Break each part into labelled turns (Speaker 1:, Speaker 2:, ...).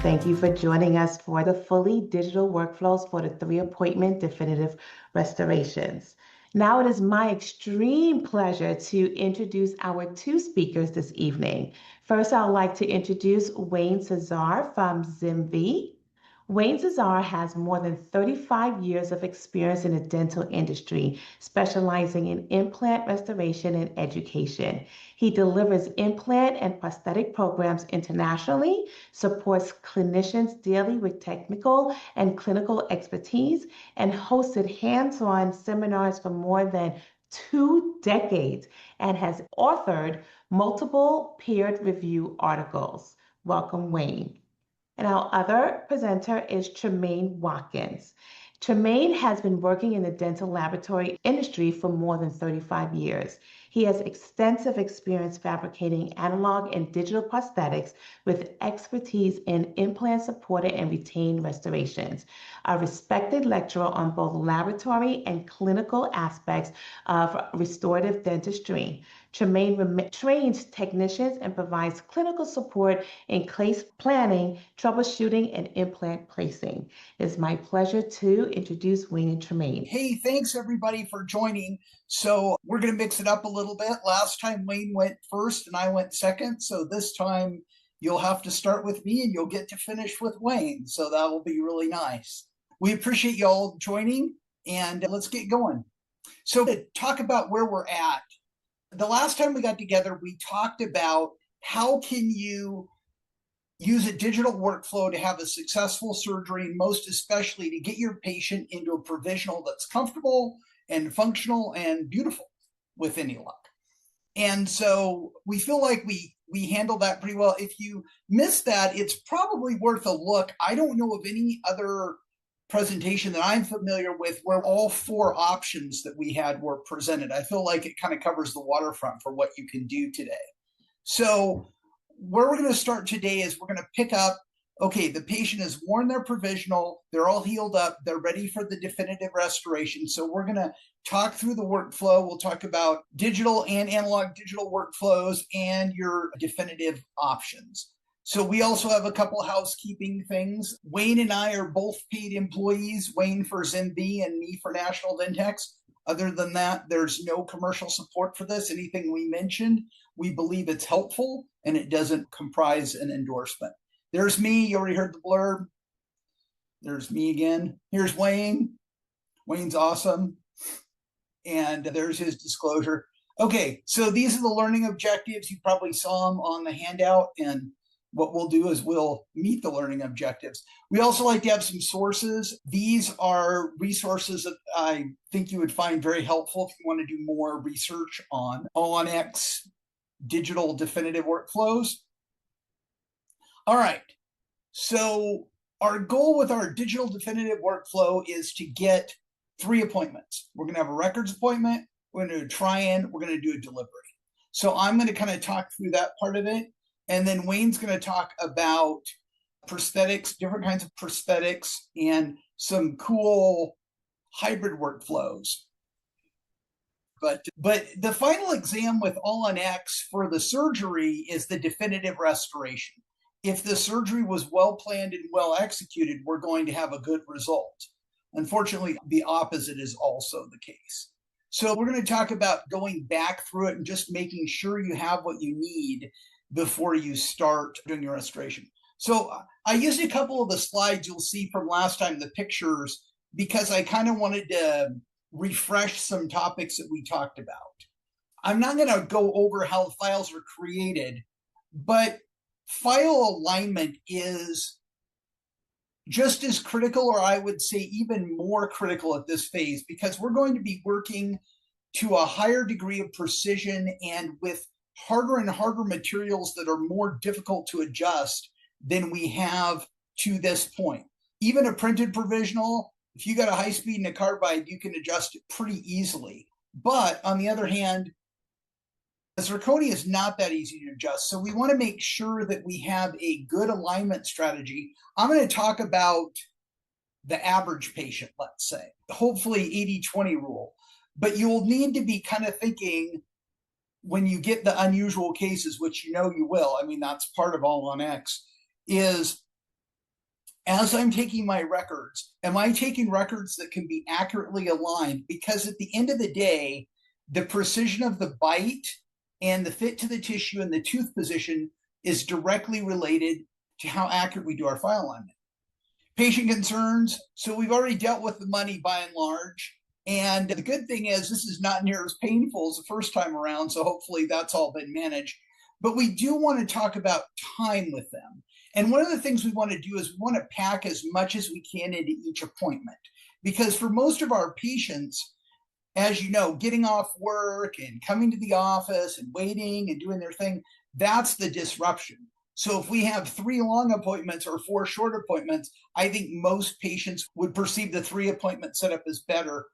Speaker 1: Thank you for joining us for the fully digital workflows for the 3 appointment definitive restorations. Now it is my extreme pleasure to introduce our 2 speakers this evening. First, I would like to introduce Wayne Cesar from ZimV. Wayne Cesar has more than 35 years of experience in the dental industry, specializing in implant restoration and education. He delivers implant and prosthetic programs internationally, supports clinicians daily with technical and clinical expertise, and hosted hands-on seminars for more than 2 decades and has authored multiple peer review articles. Welcome, Wayne. And our other presenter is Tremaine Watkins. Tremaine has been working in the dental laboratory industry for more than 35 years. He has extensive experience fabricating analog and digital prosthetics with expertise in implant supported and retained restorations. A respected lecturer on both laboratory and clinical aspects of restorative dentistry. Tremaine trains technicians and provides clinical support in case planning, troubleshooting, and implant placing. It is my pleasure to introduce Wayne and Tremaine.
Speaker 2: Hey, thanks everybody for joining. So we're going to mix it up a little bit. Last time Wayne went first and I went second. So this time you'll have to start with me and you'll get to finish with Wayne. So that will be really nice. We appreciate you all joining and let's get going. So to talk about where we're at, the last time we got together, we talked about how can you use a digital workflow to have a successful surgery, and most especially to get your patient into a provisional that's comfortable and functional and beautiful with any luck. And so we feel like we handled that pretty well. If you missed that, it's probably worth a look. I don't know of any other presentation that I'm familiar with where all 4 options that we had were presented. I feel like it kind of covers the waterfront for what you can do today. So where we're going to start today is we're going to pick up, okay, the patient has worn their provisional, they're all healed up, they're ready for the definitive restoration. So we're going to talk through the workflow. We'll talk about digital and analog digital workflows and your definitive options. So we also have a couple of housekeeping things. Wayne and I are both paid employees, Wayne for ZimV and me for National Dentex. Other than that, there's no commercial support for this. Anything we mentioned, we believe it's helpful and it doesn't comprise an endorsement. There's me, you already heard the blurb. There's me again. Here's Wayne. Wayne's awesome. And there's his disclosure. Okay, so these are the learning objectives. You probably saw them on the handout, and what we'll do is we'll meet the learning objectives. We also like to have some sources. These are resources that I think you would find very helpful if you want to do more research on All-on-X digital definitive workflows. All right, so our goal with our digital definitive workflow is to get 3 appointments. We're going to have a records appointment, we're going to do a try-in, we're going to do a delivery. So I'm going to kind of talk through that part of it. And then Wayne's going to talk about prosthetics, different kinds of prosthetics, and some cool hybrid workflows. But the final exam with All-on-X for the surgery is the definitive restoration. If the surgery was well planned and well executed, we're going to have a good result. Unfortunately, the opposite is also the case. So we're going to talk about going back through it and just making sure you have what you need before you start doing your restoration. So I used a couple of the slides you'll see from last time, the pictures, because I kind of wanted to refresh some topics that we talked about. I'm not going to go over how the files are created, but file alignment is just as critical, or I would say even more critical at this phase, because we're going to be working to a higher degree of precision and with harder and harder materials that are more difficult to adjust than we have to this point. Even a printed provisional, if you got a high speed and a carbide, you can adjust it pretty easily. But on the other hand, the zirconia is not that easy to adjust. So we want to make sure that we have a good alignment strategy. I'm going to talk about the average patient, let's say, hopefully 80-20 rule. But you'll need to be kind of thinking when you get the unusual cases, which you know you will, I mean, that's part of All-on-X, is as I'm taking my records, am I taking records that can be accurately aligned? Because at the end of the day, the precision of the bite and the fit to the tissue and the tooth position is directly related to how accurate we do our file alignment. Patient concerns. So we've already dealt with the money by and large. And the good thing is this is not near as painful as the first time around. So hopefully that's all been managed. But we do want to talk about time with them. And one of the things we want to do is we want to pack as much as we can into each appointment. Because for most of our patients, as you know, getting off work and coming to the office and waiting and doing their thing, that's the disruption. So if we have 3 long appointments or 4 short appointments, I think most patients would perceive the 3 appointment setup as better.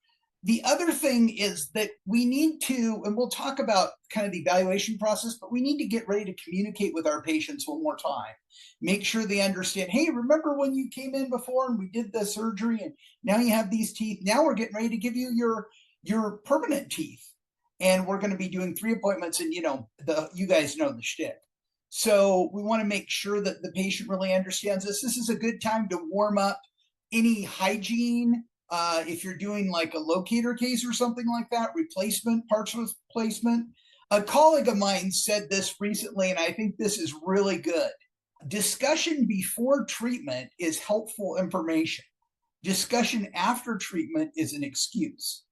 Speaker 2: The other thing is that we need to, and we'll talk about kind of the evaluation process, but we need to get ready to communicate with our patients one more time. Make sure they understand, hey, remember when you came in before and we did the surgery and now you have these teeth. Now we're getting ready to give you your permanent teeth. And we're going to be doing 3 appointments and, you guys know the shtick. So we want to make sure that the patient really understands this. This is a good time to warm up any hygiene. If you're doing like a locator case or something like that, parts replacement. A colleague of mine said this recently, and I think this is really good. Discussion before treatment is helpful information. Discussion after treatment is an excuse.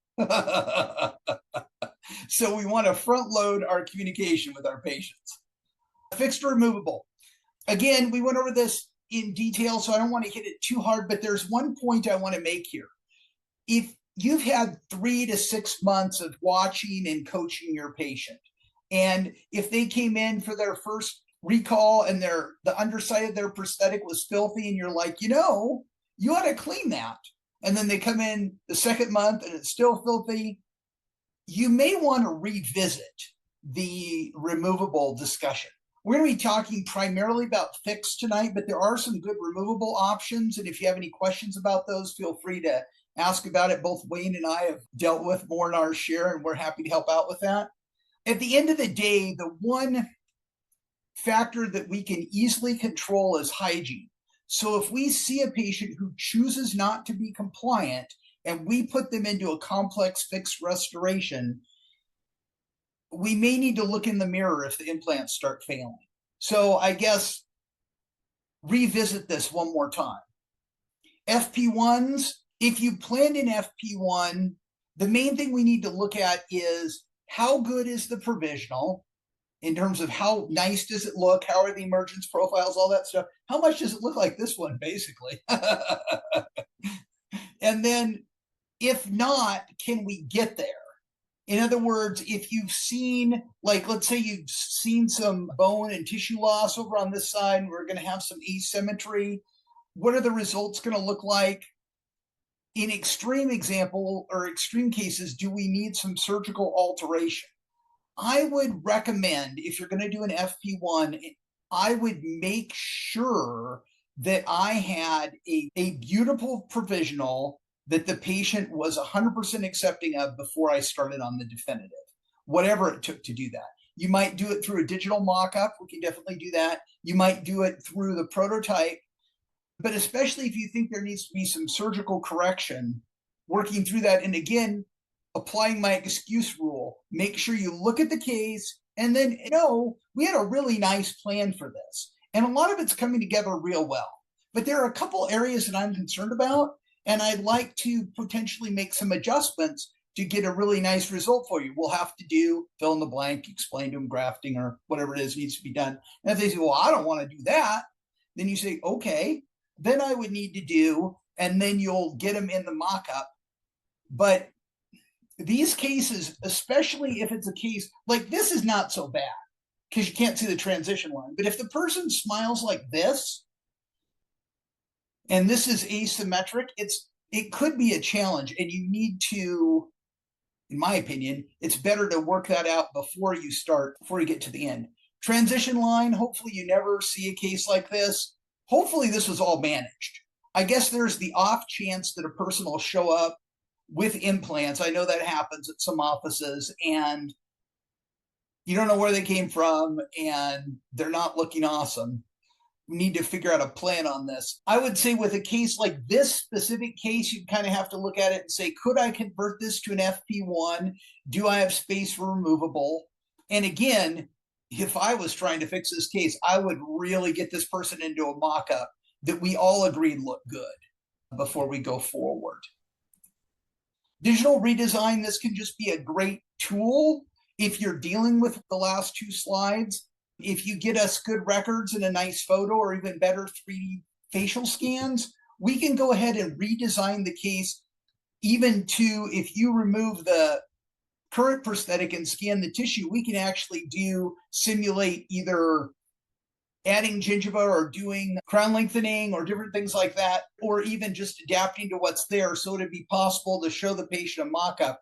Speaker 2: So we want to front load our communication with our patients. Fixed or removable. Again, we went over this in detail, so I don't want to hit it too hard, but there's one point I want to make here. If you've had 3 to 6 months of watching and coaching your patient, and if they came in for their first recall and the underside of their prosthetic was filthy and you're like, you ought to clean that. And then they come in the second month and it's still filthy, you may want to revisit the removable discussion. We're going to be talking primarily about fixed tonight, but there are some good removable options. And if you have any questions about those, feel free to ask about it. Both Wayne and I have dealt with more in our share, and we're happy to help out with that. At the end of the day, the one factor that we can easily control is hygiene. So if we see a patient who chooses not to be compliant and we put them into a complex fixed restoration, we may need to look in the mirror if the implants start failing. So I guess revisit this one more time. FP1s, if you planned an FP1, the main thing we need to look at is how good is the provisional in terms of how nice does it look? How are the emergence profiles, all that stuff? How much does it look like this one, basically? And then if not, can we get there? In other words, if you've seen, like, let's say you've seen some bone and tissue loss over on this side, and we're going to have some asymmetry. What are the results going to look like? In extreme example or extreme cases, do we need some surgical alteration? I would recommend, if you're going to do an FP1, I would make sure that I had a beautiful provisional that the patient was 100% accepting of before I started on the definitive, whatever it took to do that. You might do it through a digital mock-up. We can definitely do that. You might do it through the prototype, but especially if you think there needs to be some surgical correction, working through that. And again, applying my excuse rule, make sure you look at the case and then, we had a really nice plan for this. And a lot of it's coming together real well. But there are a couple areas that I'm concerned about, and I'd like to potentially make some adjustments to get a really nice result for you. We'll have to do fill in the blank, explain to them grafting or whatever it is needs to be done. And if they say, well, I don't want to do that, then you say, okay, then I would need to do, and then you'll get them in the mock-up. But these cases, especially if it's a case like this, is not so bad because you can't see the transition line. But if the person smiles like this, and this is asymmetric, it could be a challenge, and you need to, in my opinion, it's better to work that out before you get to the end. Transition line, hopefully you never see a case like this. Hopefully this was all managed. I guess there's the off chance that a person will show up with implants. I know that happens at some offices, and you don't know where they came from, and they're not looking awesome. need to figure out a plan on this. I would say with a case like this specific case, you kind of have to look at it and say, could I convert this to an FP1? Do I have space for removable? And again, if I was trying to fix this case, I would really get this person into a mock-up that we all agreed looked good before we go forward. Digital redesign, this can just be a great tool if you're dealing with the last two slides. If you get us good records and a nice photo or even better 3D facial scans, we can go ahead and redesign the case even to, if you remove the current prosthetic and scan the tissue, we can actually simulate either adding gingiva or doing crown lengthening or different things like that, or even just adapting to what's there. So it'd be possible to show the patient a mock-up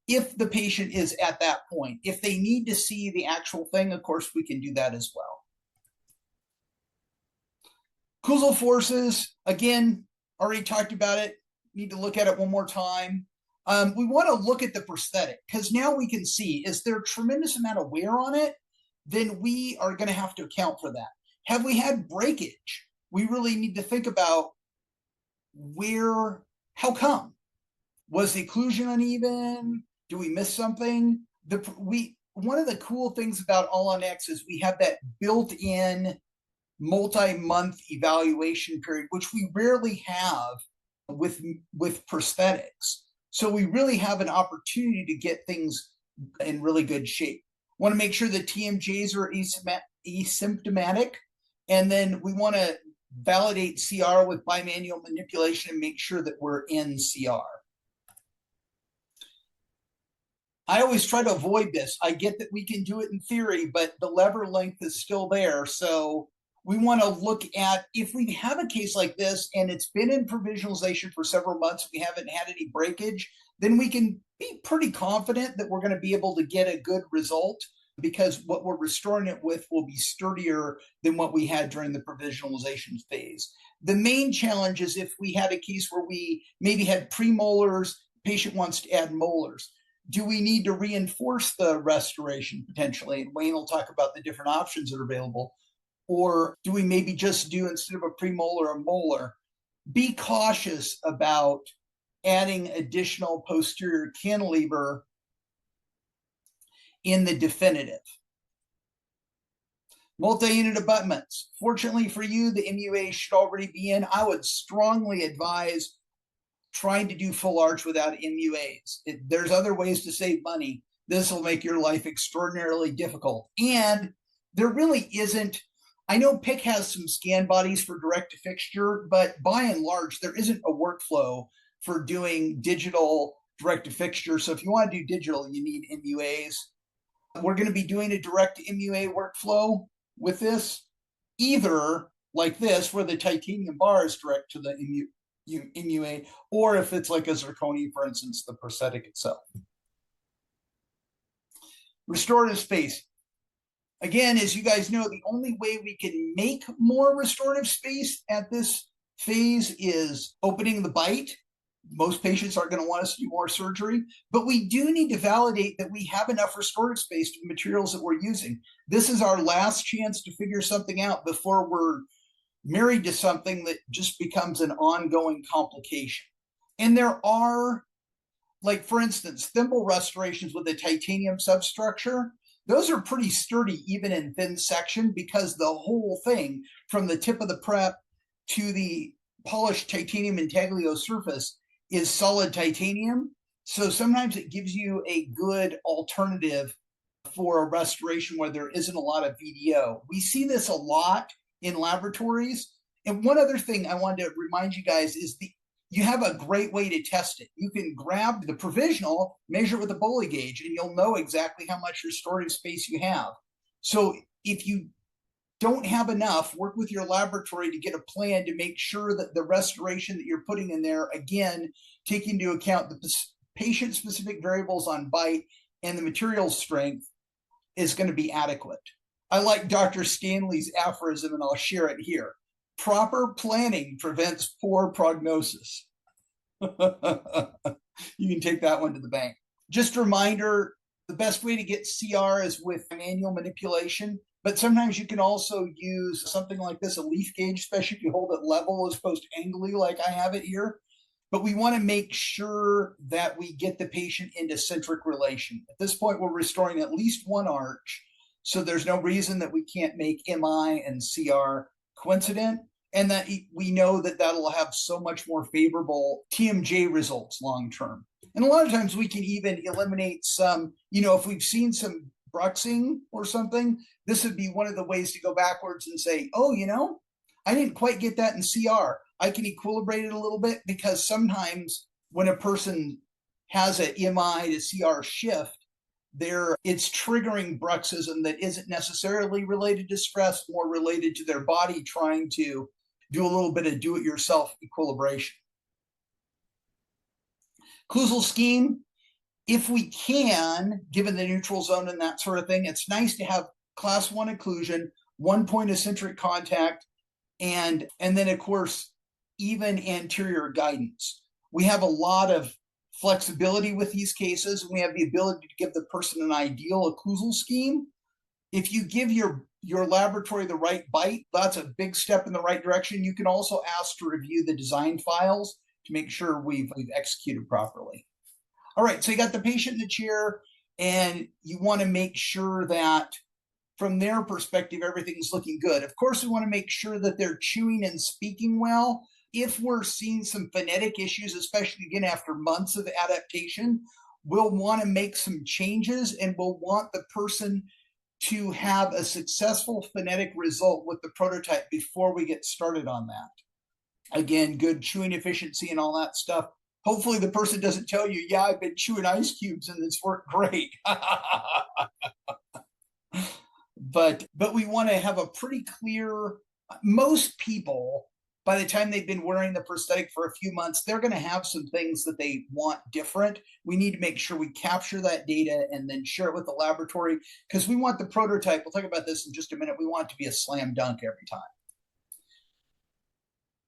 Speaker 2: if the patient is at that point. If they need to see the actual thing, of course, we can do that as well. Occlusal forces, again, already talked about it. Need to look at it one more time. We want to look at the prosthetic because now we can see, is there a tremendous amount of wear on it? Then we are going to have to account for that. Have we had breakage? We really need to think about how come? Was the occlusion uneven? Do we miss something? One of the cool things about All on X is we have that built-in multi-month evaluation period, which we rarely have with prosthetics. So we really have an opportunity to get things in really good shape. Want to make sure the TMJs are asymptomatic, and then we want to validate CR with bimanual manipulation and make sure that we're in CR. I always try to avoid this. I get that we can do it in theory, but the lever length is still there. So we want to look at, if we have a case like this and it's been in provisionalization for several months, we haven't had any breakage, then we can be pretty confident that we're going to be able to get a good result, because what we're restoring it with will be sturdier than what we had during the provisionalization phase. The main challenge is if we had a case where we maybe had premolars, patient wants to add molars. Do we need to reinforce the restoration potentially? And Wayne will talk about the different options that are available. Or do we maybe just do, instead of a premolar, a molar? Be cautious about adding additional posterior cantilever in the definitive. Multi-unit abutments. Fortunately for you, the MUA should already be in. I would strongly advise trying to do full arch without MUAs. There's other ways to save money. This will make your life extraordinarily difficult. And there really isn't, I know PIC has some scan bodies for direct to fixture, but by and large, there isn't a workflow for doing digital direct to fixture. So if you want to do digital, you need MUAs. We're going to be doing a direct MUA workflow with this, either like this, where the titanium bar is direct to the MUA, or if it's like a zirconia, for instance, the prosthetic itself. Restorative space. Again, as you guys know, the only way we can make more restorative space at this phase is opening the bite. Most patients aren't going to want us to do more surgery, but we do need to validate that we have enough restorative space to the materials that we're using. This is our last chance to figure something out before we're married to something that just becomes an ongoing complication. And there are, like for instance, thimble restorations with a titanium substructure. Those are pretty sturdy even in thin section, because the whole thing from the tip of the prep to the polished titanium intaglio surface is solid titanium. So sometimes it gives you a good alternative for a restoration where there isn't a lot of VDO. We see this a lot in laboratories. And one other thing I wanted to remind you guys is you have a great way to test it. You can grab the provisional, measure it with a Bowley gauge, and you'll know exactly how much restorative space you have. So if you don't have enough, work with your laboratory to get a plan to make sure that the restoration that you're putting in there, again, taking into account the patient-specific variables on bite and the material strength, is going to be adequate. I like Dr. Stanley's aphorism, and I'll share it here. Proper planning prevents poor prognosis. You can take that one to the bank. Just a reminder, the best way to get CR is with manual manipulation, But sometimes you can also use something like this, a leaf gauge, especially if you hold it level as opposed to angly like I have it here. But we want to make sure that we get the patient into centric relation. At this point, we're restoring at least one arch. So there's no reason that we can't make MI and CR coincident. And that we know that that'll have so much more favorable TMJ results long term. And a lot of times we can even eliminate some, if we've seen some bruxing or something, this would be one of the ways to go backwards and say, oh, I didn't quite get that in CR. I can equilibrate it a little bit, because sometimes when a person has an MI to CR shift, it's triggering bruxism that isn't necessarily related to stress, more related to their body trying to do a little bit of do-it-yourself equilibration. Occlusal scheme, if we can, given the neutral zone and that sort of thing, it's nice to have class 1 occlusion, 1 point of centric contact, and then, of course, even anterior guidance. We have a lot of flexibility with these cases, and we have the ability to give the person an ideal occlusal scheme. If you give your laboratory the right bite, that's a big step in the right direction. You can also ask to review the design files to make sure we've executed properly. All right, so you got the patient in the chair, and you want to make sure that from their perspective, everything's looking good. Of course, we want to make sure that they're chewing and speaking well. If we're seeing some phonetic issues, especially again after months of adaptation, we'll want to make some changes, and we'll want the person to have a successful phonetic result with the prototype before we get started on that. Again, good chewing efficiency and all that stuff. Hopefully the person doesn't tell you, yeah, I've been chewing ice cubes and it's worked great. But we want to have a pretty clear, most people, by the time they've been wearing the prosthetic for a few months, they're going to have some things that they want different. We need to make sure we capture that data and then share it with the laboratory, because we want the prototype, we'll talk about this in just a minute, we want it to be a slam dunk every time.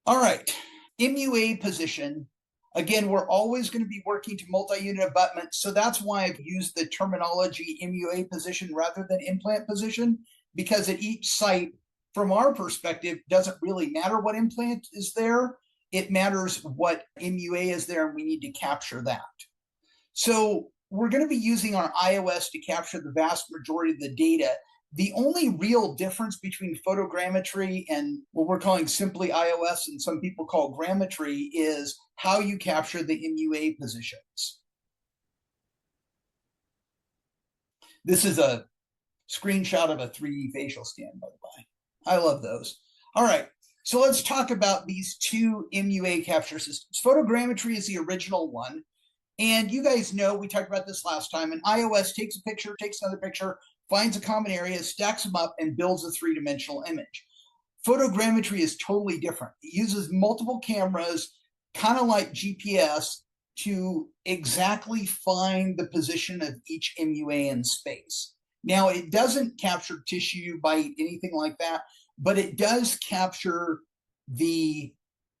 Speaker 2: All right, MUA position. Again, we're always going to be working to multi-unit abutment, so that's why I've used the terminology MUA position rather than implant position, because at each site, from our perspective, doesn't really matter what implant is there. It matters what MUA is there, and we need to capture that. So we're going to be using our iOS to capture the vast majority of the data. The only real difference between photogrammetry and what we're calling simply iOS, and some people call grammetry, is how you capture the MUA positions. This is a screenshot of a 3D facial scan, by the way. I love those. All right, so let's talk about these two MUA capture systems. Photogrammetry is the original one. And you guys know, we talked about this last time, and iOS takes a picture, takes another picture, finds a common area, stacks them up, and builds a three-dimensional image. Photogrammetry is totally different. It uses multiple cameras, kind of like GPS, to exactly find the position of each MUA in space. Now, it doesn't capture tissue, bite, anything like that, but it does capture the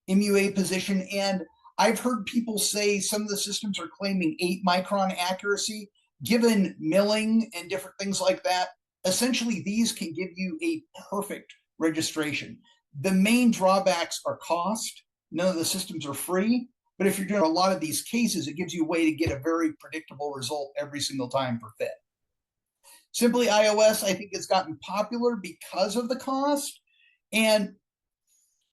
Speaker 2: MUA position. And I've heard people say some of the systems are claiming 8-micron accuracy. Given milling and different things like that, essentially these can give you a perfect registration. The main drawbacks are cost. None of the systems are free, but if you're doing a lot of these cases, it gives you a way to get a very predictable result every single time per fit. Simply iOS, I think, has gotten popular because of the cost. And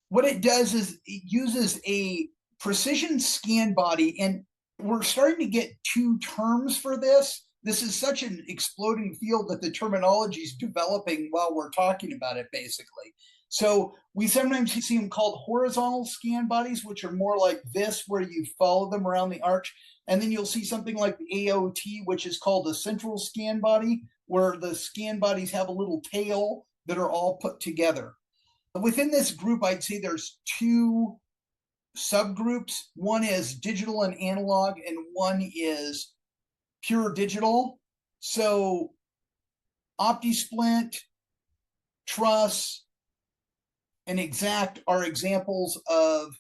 Speaker 2: what it does is it uses a precision scan body, and we're starting to get two terms for this. This is such an exploding field that the terminology is developing while we're talking about it, basically. So we sometimes see them called horizontal scan bodies, which are more like this, where you follow them around the arch. And then you'll see something like the AOT, which is called a central scan body, where the scan bodies have a little tail that are all put together. Within this group, I'd say there's two subgroups. One is digital and analog, and one is pure digital. So OptiSplint, Truss, and Exact are examples of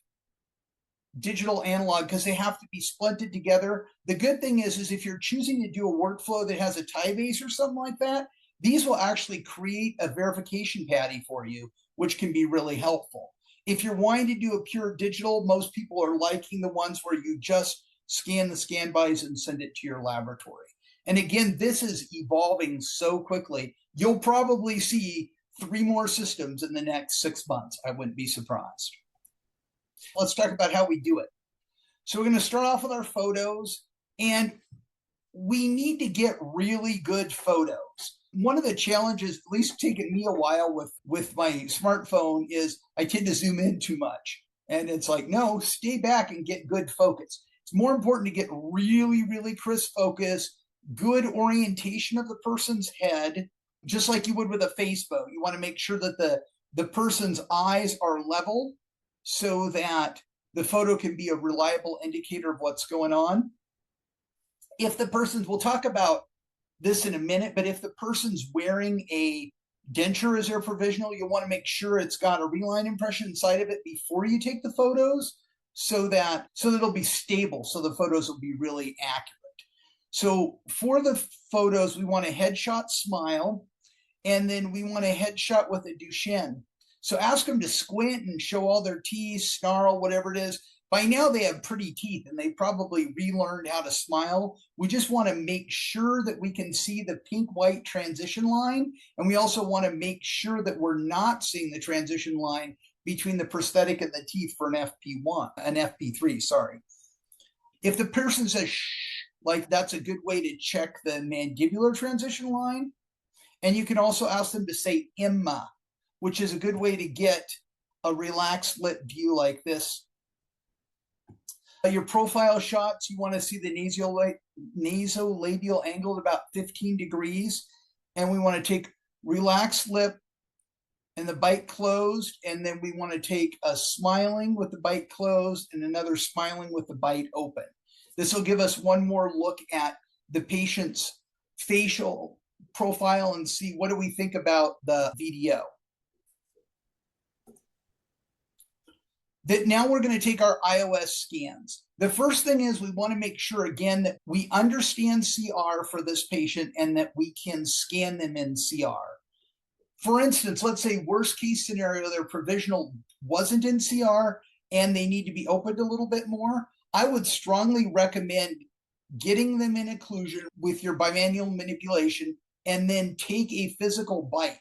Speaker 2: digital analog because they have to be splinted together. The good thing is if you're choosing to do a workflow that has a tie base or something like that, These will actually create a verification patty for you, which can be really helpful. If you're wanting to do a pure digital, most people are liking the ones where you just scan the scan bodies and send it to your laboratory. And again, this is evolving so quickly. You'll probably see 3 more systems in the next 6 months. I wouldn't be surprised. Let's talk about how we do it. So we're going to start off with our photos, and we need to get really good photos. One of the challenges, at least taken me a while with my smartphone, is I tend to zoom in too much. And it's like, no, stay back and get good focus. It's more important to get really, really crisp focus, good orientation of the person's head, just like you would with a face photo. You want to make sure that the person's eyes are level so that the photo can be a reliable indicator of what's going on. If the person's, we'll talk about this in a minute, but if the person's wearing a denture as their provisional, you'll want to make sure it's got a reline impression inside of it before you take the photos so that it'll be stable, so the photos will be really accurate. So for the photos, we want a headshot smile, and then we want a headshot with a Duchenne. So ask them to squint and show all their teeth, snarl, whatever it is. By now they have pretty teeth and they probably relearned how to smile. We just want to make sure that we can see the pink-white transition line. And we also want to make sure that we're not seeing the transition line between the prosthetic and the teeth for an FP3, sorry. If the person says shh, like that's a good way to check the mandibular transition line. And you can also ask them to say Imma, which is a good way to get a relaxed lip view like this. Your profile shots, you want to see the nasolabial angle at about 15 degrees. And we want to take relaxed lip and the bite closed. And then we want to take a smiling with the bite closed and another smiling with the bite open. This will give us one more look at the patient's facial profile and see what do we think about the VDO. That now we're going to take our iOS scans. The first thing is we want to make sure, again, that we understand CR for this patient and that we can scan them in CR. For instance, let's say worst case scenario, their provisional wasn't in CR and they need to be opened a little bit more. I would strongly recommend getting them in occlusion with your bimanual manipulation and then take a physical bite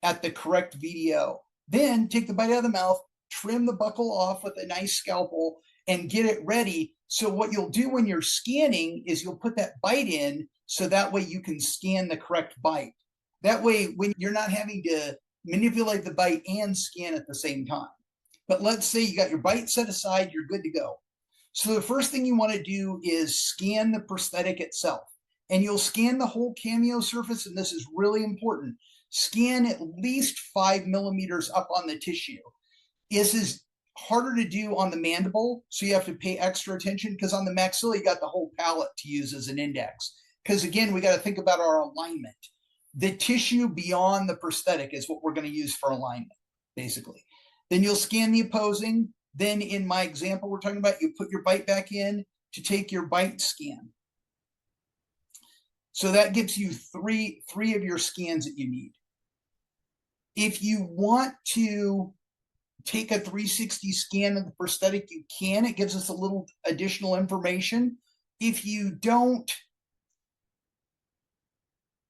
Speaker 2: at the correct VDO. Then take the bite out of the mouth, trim the buccal off with a nice scalpel and get it ready. So what you'll do when you're scanning is you'll put that bite in so that way you can scan the correct bite. That way, when you're not having to manipulate the bite and scan at the same time. But let's say you got your bite set aside, you're good to go. So the first thing you want to do is scan the prosthetic itself. And you'll scan the whole cameo surface, and this is really important. Scan at least 5 millimeters up on the tissue. This is harder to do on the mandible, so you have to pay extra attention because on the maxilla, you got the whole palate to use as an index. Because again, we got to think about our alignment. The tissue beyond the prosthetic is what we're going to use for alignment, basically. Then you'll scan the opposing. Then in my example we're talking about, you put your bite back in to take your bite scan. So that gives you three of your scans that you need. If you want to take a 360 scan of the prosthetic, you can. It gives us a little additional information. If you don't,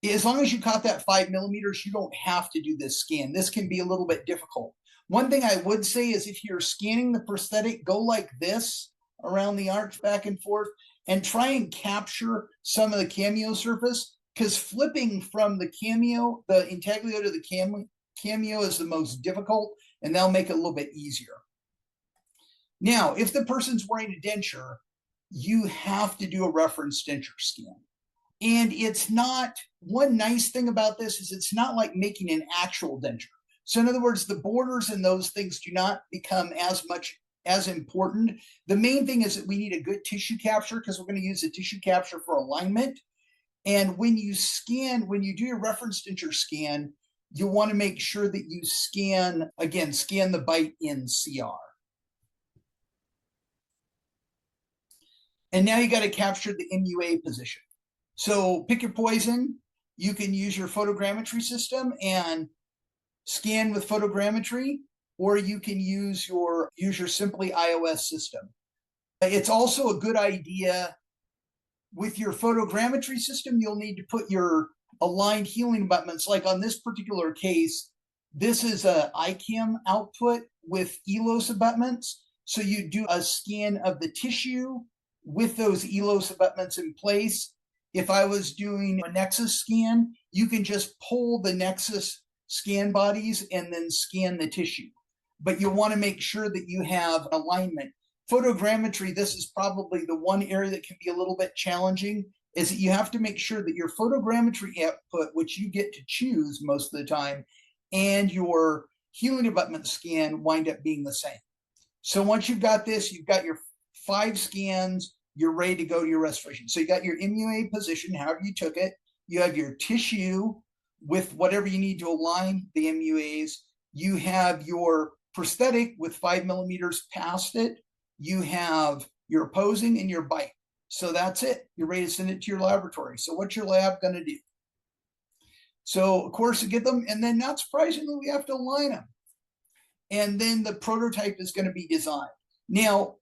Speaker 2: as long as you caught that 5 millimeters, you don't have to do this scan. This can be a little bit difficult. One thing I would say is if you're scanning the prosthetic, go like this around the arch back and forth and try and capture some of the cameo surface, because flipping from the cameo, the intaglio to the cameo is the most difficult, and that'll make it a little bit easier. Now, if the person's wearing a denture, you have to do a reference denture scan. And it's not, one nice thing about this is it's not like making an actual denture. So in other words, the borders and those things do not become as important. The main thing is that we need a good tissue capture because we're going to use a tissue capture for alignment. And when you do your reference denture scan, you want to make sure that you scan the bite in CR. And now you got to capture the MUA position. So pick your poison. You can use your photogrammetry system and scan with photogrammetry, or you can use your Simply iOS system. It's also a good idea with your photogrammetry system, you'll need to put your aligned healing abutments. Like on this particular case, this is a iCam output with ELOS abutments. So you do a scan of the tissue with those ELOS abutments in place. If I was doing a Nexus scan, you can just pull the Nexus scan bodies and then scan the tissue. But you'll want to make sure that you have alignment. Photogrammetry, this is probably the one area that can be a little bit challenging, is that you have to make sure that your photogrammetry output, which you get to choose most of the time, and your healing abutment scan wind up being the same. So once you've got this, you've got your 5 scans, you're ready to go to your restoration. So you got your MUA position, however you took it. You have your tissue with whatever you need to align the MUAs. You have your prosthetic with 5 millimeters past it. You have your opposing and your bite. So that's it. You're ready to send it to your laboratory. So what's your lab going to do? So of course you get them, and then not surprisingly, we have to align them. And then the prototype is going to be designed. Now,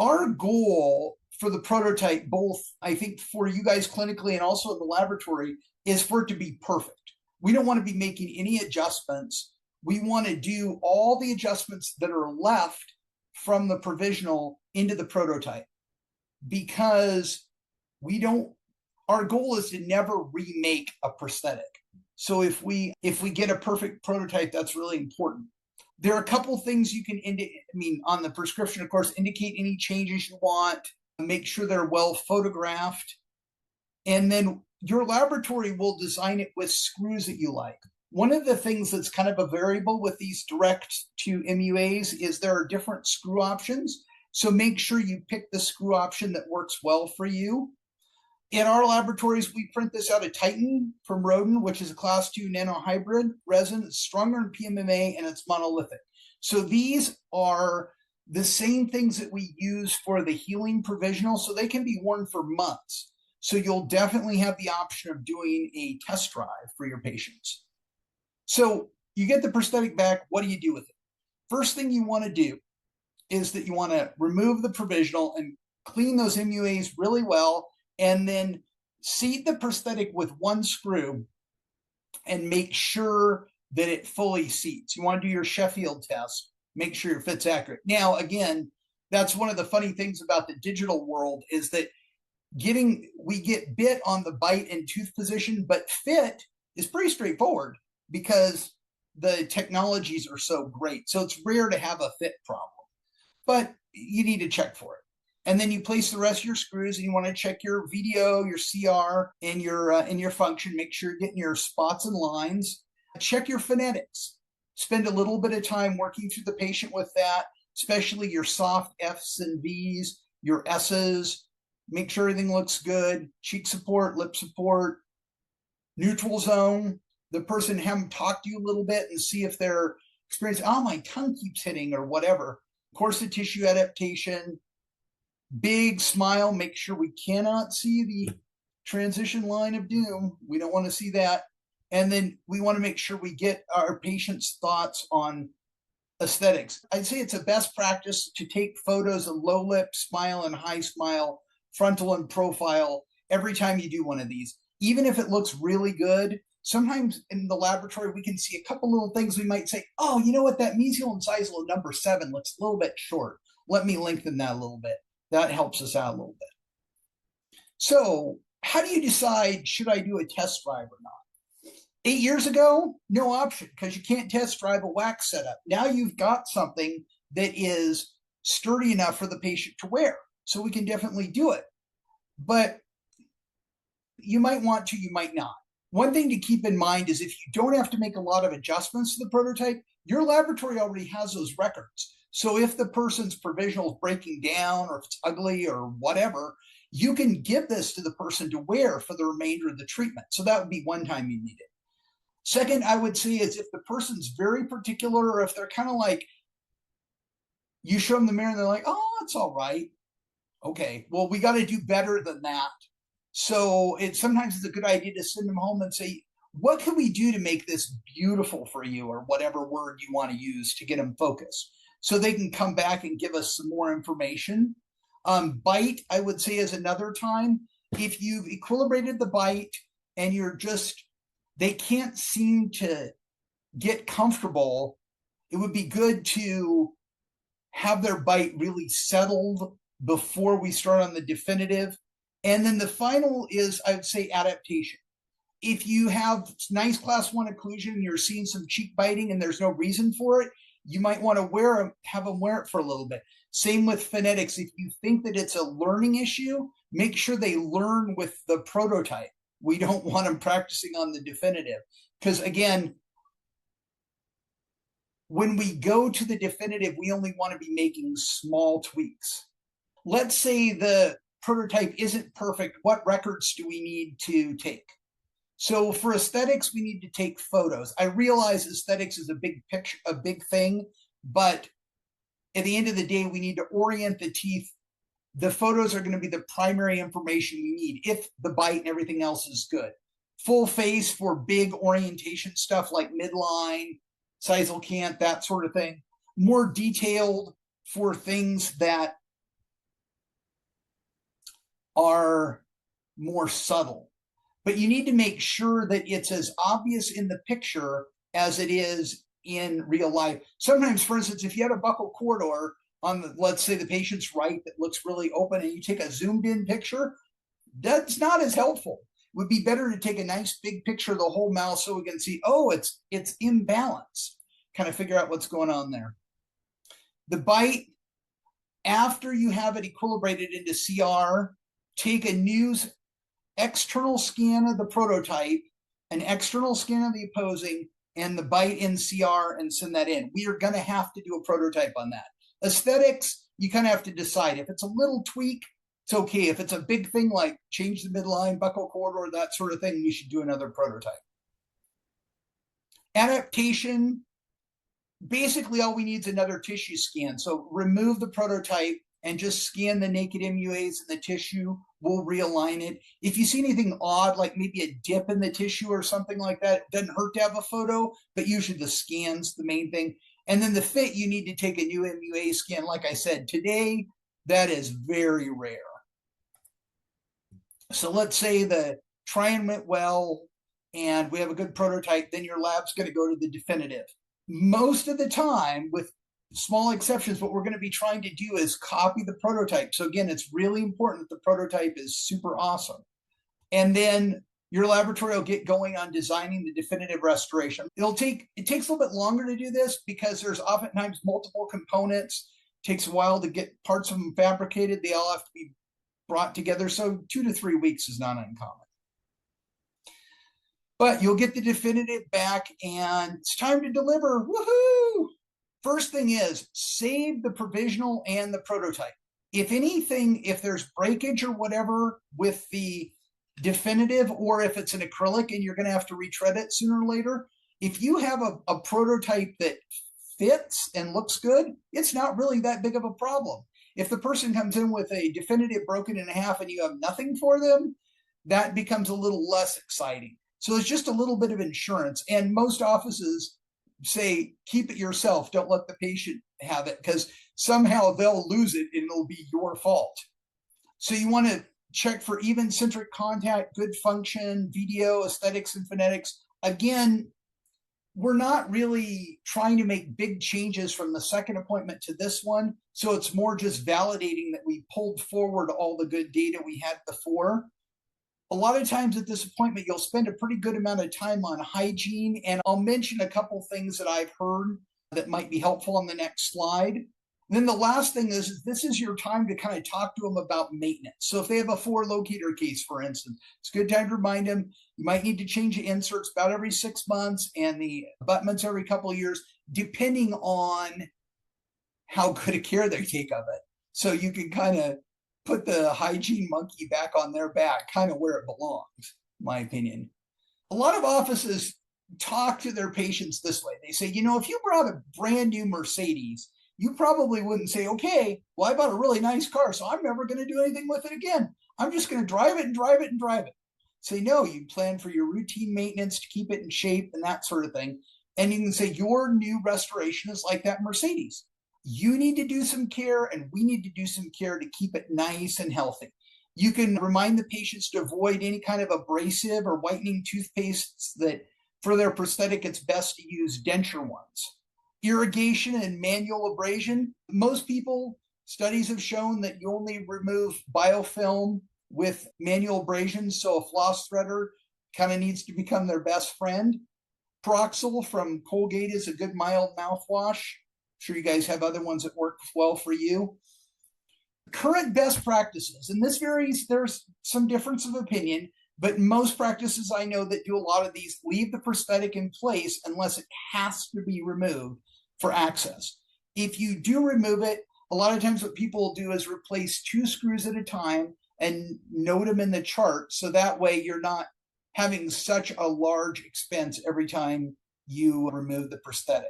Speaker 2: our goal for the prototype, both I think for you guys clinically and also in the laboratory, is for it to be perfect. We don't want to be making any adjustments. We want to do all the adjustments that are left from the provisional into the prototype, because our goal is to never remake a prosthetic. So if we get a perfect prototype, that's really important. There are a couple things you can on the prescription, of course, indicate any changes you want, make sure they're well photographed, and then your laboratory will design it with screws that you like. One of the things that's kind of a variable with these direct to MUAs is there are different screw options. So make sure you pick the screw option that works well for you. In our laboratories, we print this out of Titan from Rodin, which is a class 2 nanohybrid resin. It's stronger in PMMA and it's monolithic. So these are the same things that we use for the healing provisional, so they can be worn for months. So you'll definitely have the option of doing a test drive for your patients. So you get the prosthetic back, what do you do with it? First thing you want to do is that you want to remove the provisional and clean those MUAs really well, and then seat the prosthetic with one screw and make sure that it fully seats. You want to do your Sheffield test, make sure your fit's accurate. Now, again, that's one of the funny things about the digital world is that we get bit on the bite and tooth position, but fit is pretty straightforward because the technologies are so great. So it's rare to have a fit problem, but you need to check for it. And then you place the rest of your screws, and you want to check your VDO, your CR, and your function. Make sure you're getting your spots and lines. Check your phonetics. Spend a little bit of time working through the patient with that, especially your soft F's and V's, your S's. Make sure everything looks good. Cheek support, lip support, neutral zone. The person have them talk to you a little bit and see if they're experiencing, oh, my tongue keeps hitting or whatever. Of course, the tissue adaptation. Big smile. Make sure we cannot see the transition line of doom. We don't want to see that. And then we want to make sure we get our patient's thoughts on aesthetics. I'd say it's a best practice to take photos of low lip, smile, and high smile, frontal and profile every time you do one of these. Even if it looks really good, sometimes in the laboratory, we can see a couple little things we might say, oh, you know what, that mesial incisal number 7 looks a little bit short. Let me lengthen that a little bit. That helps us out a little bit. So how do you decide, should I do a test drive or not? 8 years ago, no option, because you can't test drive a wax setup. Now you've got something that is sturdy enough for the patient to wear. So we can definitely do it. But you might want to, you might not. One thing to keep in mind is if you don't have to make a lot of adjustments to the prototype, your laboratory already has those records. So if the person's provisional is breaking down or if it's ugly or whatever, you can give this to the person to wear for the remainder of the treatment. So that would be one time you need it. Second, I would say is if the person's very particular, or if they're kind of like, you show them the mirror and they're like, oh, it's all right. Okay, well, we got to do better than that. So sometimes it's a good idea to send them home and say, what can we do to make this beautiful for you, or whatever word you want to use to get them focused, so they can come back and give us some more information. Bite, I would say, is another time. If you've equilibrated the bite and they can't seem to get comfortable, it would be good to have their bite really settled before we start on the definitive. And then the final is, I would say, adaptation. If you have nice class 1 occlusion and you're seeing some cheek biting and there's no reason for it, you might want to have them wear it for a little bit. Same with phonetics. If you think that it's a learning issue, make sure they learn with the prototype. We don't want them practicing on the definitive, because again, when we go to the definitive, we only want to be making small tweaks. Let's say the prototype isn't perfect. What records do we need to take? So for aesthetics, we need to take photos. I realize aesthetics is a big thing, but at the end of the day, we need to orient the teeth. The photos are going to be the primary information we need if the bite and everything else is good. Full face for big orientation stuff like midline, sizal cant, that sort of thing. More detailed for things that are more subtle. But you need to make sure that it's as obvious in the picture as it is in real life. Sometimes, for instance, if you had a buccal corridor on let's say the patient's right that looks really open, and you take a zoomed in picture, that's not as helpful. It would be better to take a nice big picture of the whole mouth so we can see, oh, it's imbalance, kind of figure out what's going on there. The bite, after you have it equilibrated into CR, take a new external scan of the prototype, an external scan of the opposing, and the bite in CR, and send that in. We are going to have to do a prototype on that. Aesthetics, you kind of have to decide. If it's a little tweak, it's okay. If it's a big thing like change the midline, buccal corridor, that sort of thing, we should do another prototype. Adaptation, basically all we need is another tissue scan. So remove the prototype and just scan the naked MUAs in the tissue. We'll realign it. If you see anything odd, like maybe a dip in the tissue or something like that, it doesn't hurt to have a photo, but usually the scan's the main thing. And then the fit, you need to take a new MUA scan. Like I said, today, that is very rare. So let's say the try-in went well and we have a good prototype, then your lab's going to go to the definitive. Most of the time, with small exceptions, what we're going to be trying to do is copy the prototype. So again, it's really important that the prototype is super awesome. And then your laboratory will get going on designing the definitive restoration. It takes a little bit longer to do this because there's oftentimes multiple components. It takes a while to get parts of them fabricated. They all have to be brought together. So 2 to 3 weeks is not uncommon. But you'll get the definitive back and it's time to deliver. Woohoo! First thing is save the provisional and the prototype. If anything, if there's breakage or whatever with the definitive, or if it's an acrylic and you're going to have to retread it sooner or later, if you have a prototype that fits and looks good, it's not really that big of a problem. If the person comes in with a definitive broken in half and you have nothing for them, that becomes a little less exciting. So it's just a little bit of insurance. And most offices say, keep it yourself. Don't let the patient have it, because somehow they'll lose it and it'll be your fault. So you want to check for even centric contact, good function, video, aesthetics, and phonetics. Again, we're not really trying to make big changes from the second appointment to this one. So it's more just validating that we pulled forward all the good data we had before. A lot of times at this appointment, you'll spend a pretty good amount of time on hygiene. And I'll mention a couple things that I've heard that might be helpful on the next slide. And then the last thing is this is your time to kind of talk to them about maintenance. So if they have a 4 locator case, for instance, it's a good time to remind them you might need to change the inserts about every 6 months and the abutments every couple of years, depending on how good a care they take of it. So you can kind of put the hygiene monkey back on their back, kind of where it belongs, in my opinion. A lot of offices talk to their patients this way. They say, you know, if you brought a brand new Mercedes, you probably wouldn't say, okay, well, I bought a really nice car, so I'm never going to do anything with it again. I'm just going to drive it and drive it and drive it. Say, no, you plan for your routine maintenance to keep it in shape and that sort of thing. And you can say, your new restoration is like that Mercedes. You need to do some care, and we need to do some care to keep it nice and healthy. You can remind the patients to avoid any kind of abrasive or whitening toothpastes that for their prosthetic, it's best to use denture ones. Irrigation and manual abrasion. Most people, studies have shown that you only remove biofilm with manual abrasion. So a floss threader kind of needs to become their best friend. Proxil from Colgate is a good mild mouthwash. I'm sure you guys have other ones that work well for you. Current best practices, and this varies, there's some difference of opinion, but most practices I know that do a lot of these leave the prosthetic in place unless it has to be removed for access. If you do remove it, a lot of times what people will do is replace 2 screws at a time and note them in the chart. So that way you're not having such a large expense every time you remove the prosthetic.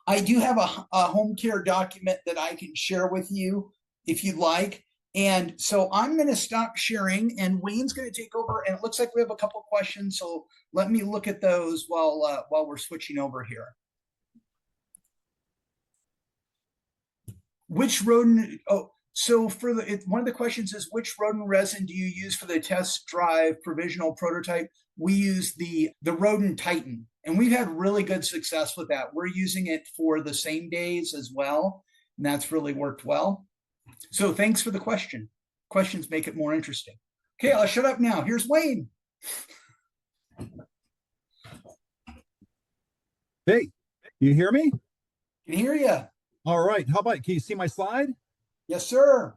Speaker 2: I do have a home care document that I can share with you if you'd like. And so I'm going to stop sharing, and Wayne's going to take over. And it looks like we have a couple questions, so let me look at those while we're switching over here. Which rodent? Oh, so for one of the questions is, which rodent resin do you use for the test drive provisional prototype? We use the Rodent Titan, and we've had really good success with that. We're using it for the same days as well, and that's really worked well. So thanks for the question. Questions make it more interesting. Okay, I'll shut up now. Here's Wayne.
Speaker 3: Hey, you hear me?
Speaker 2: Can hear you.
Speaker 3: All right. How about, can you see my slide?
Speaker 2: Yes, sir.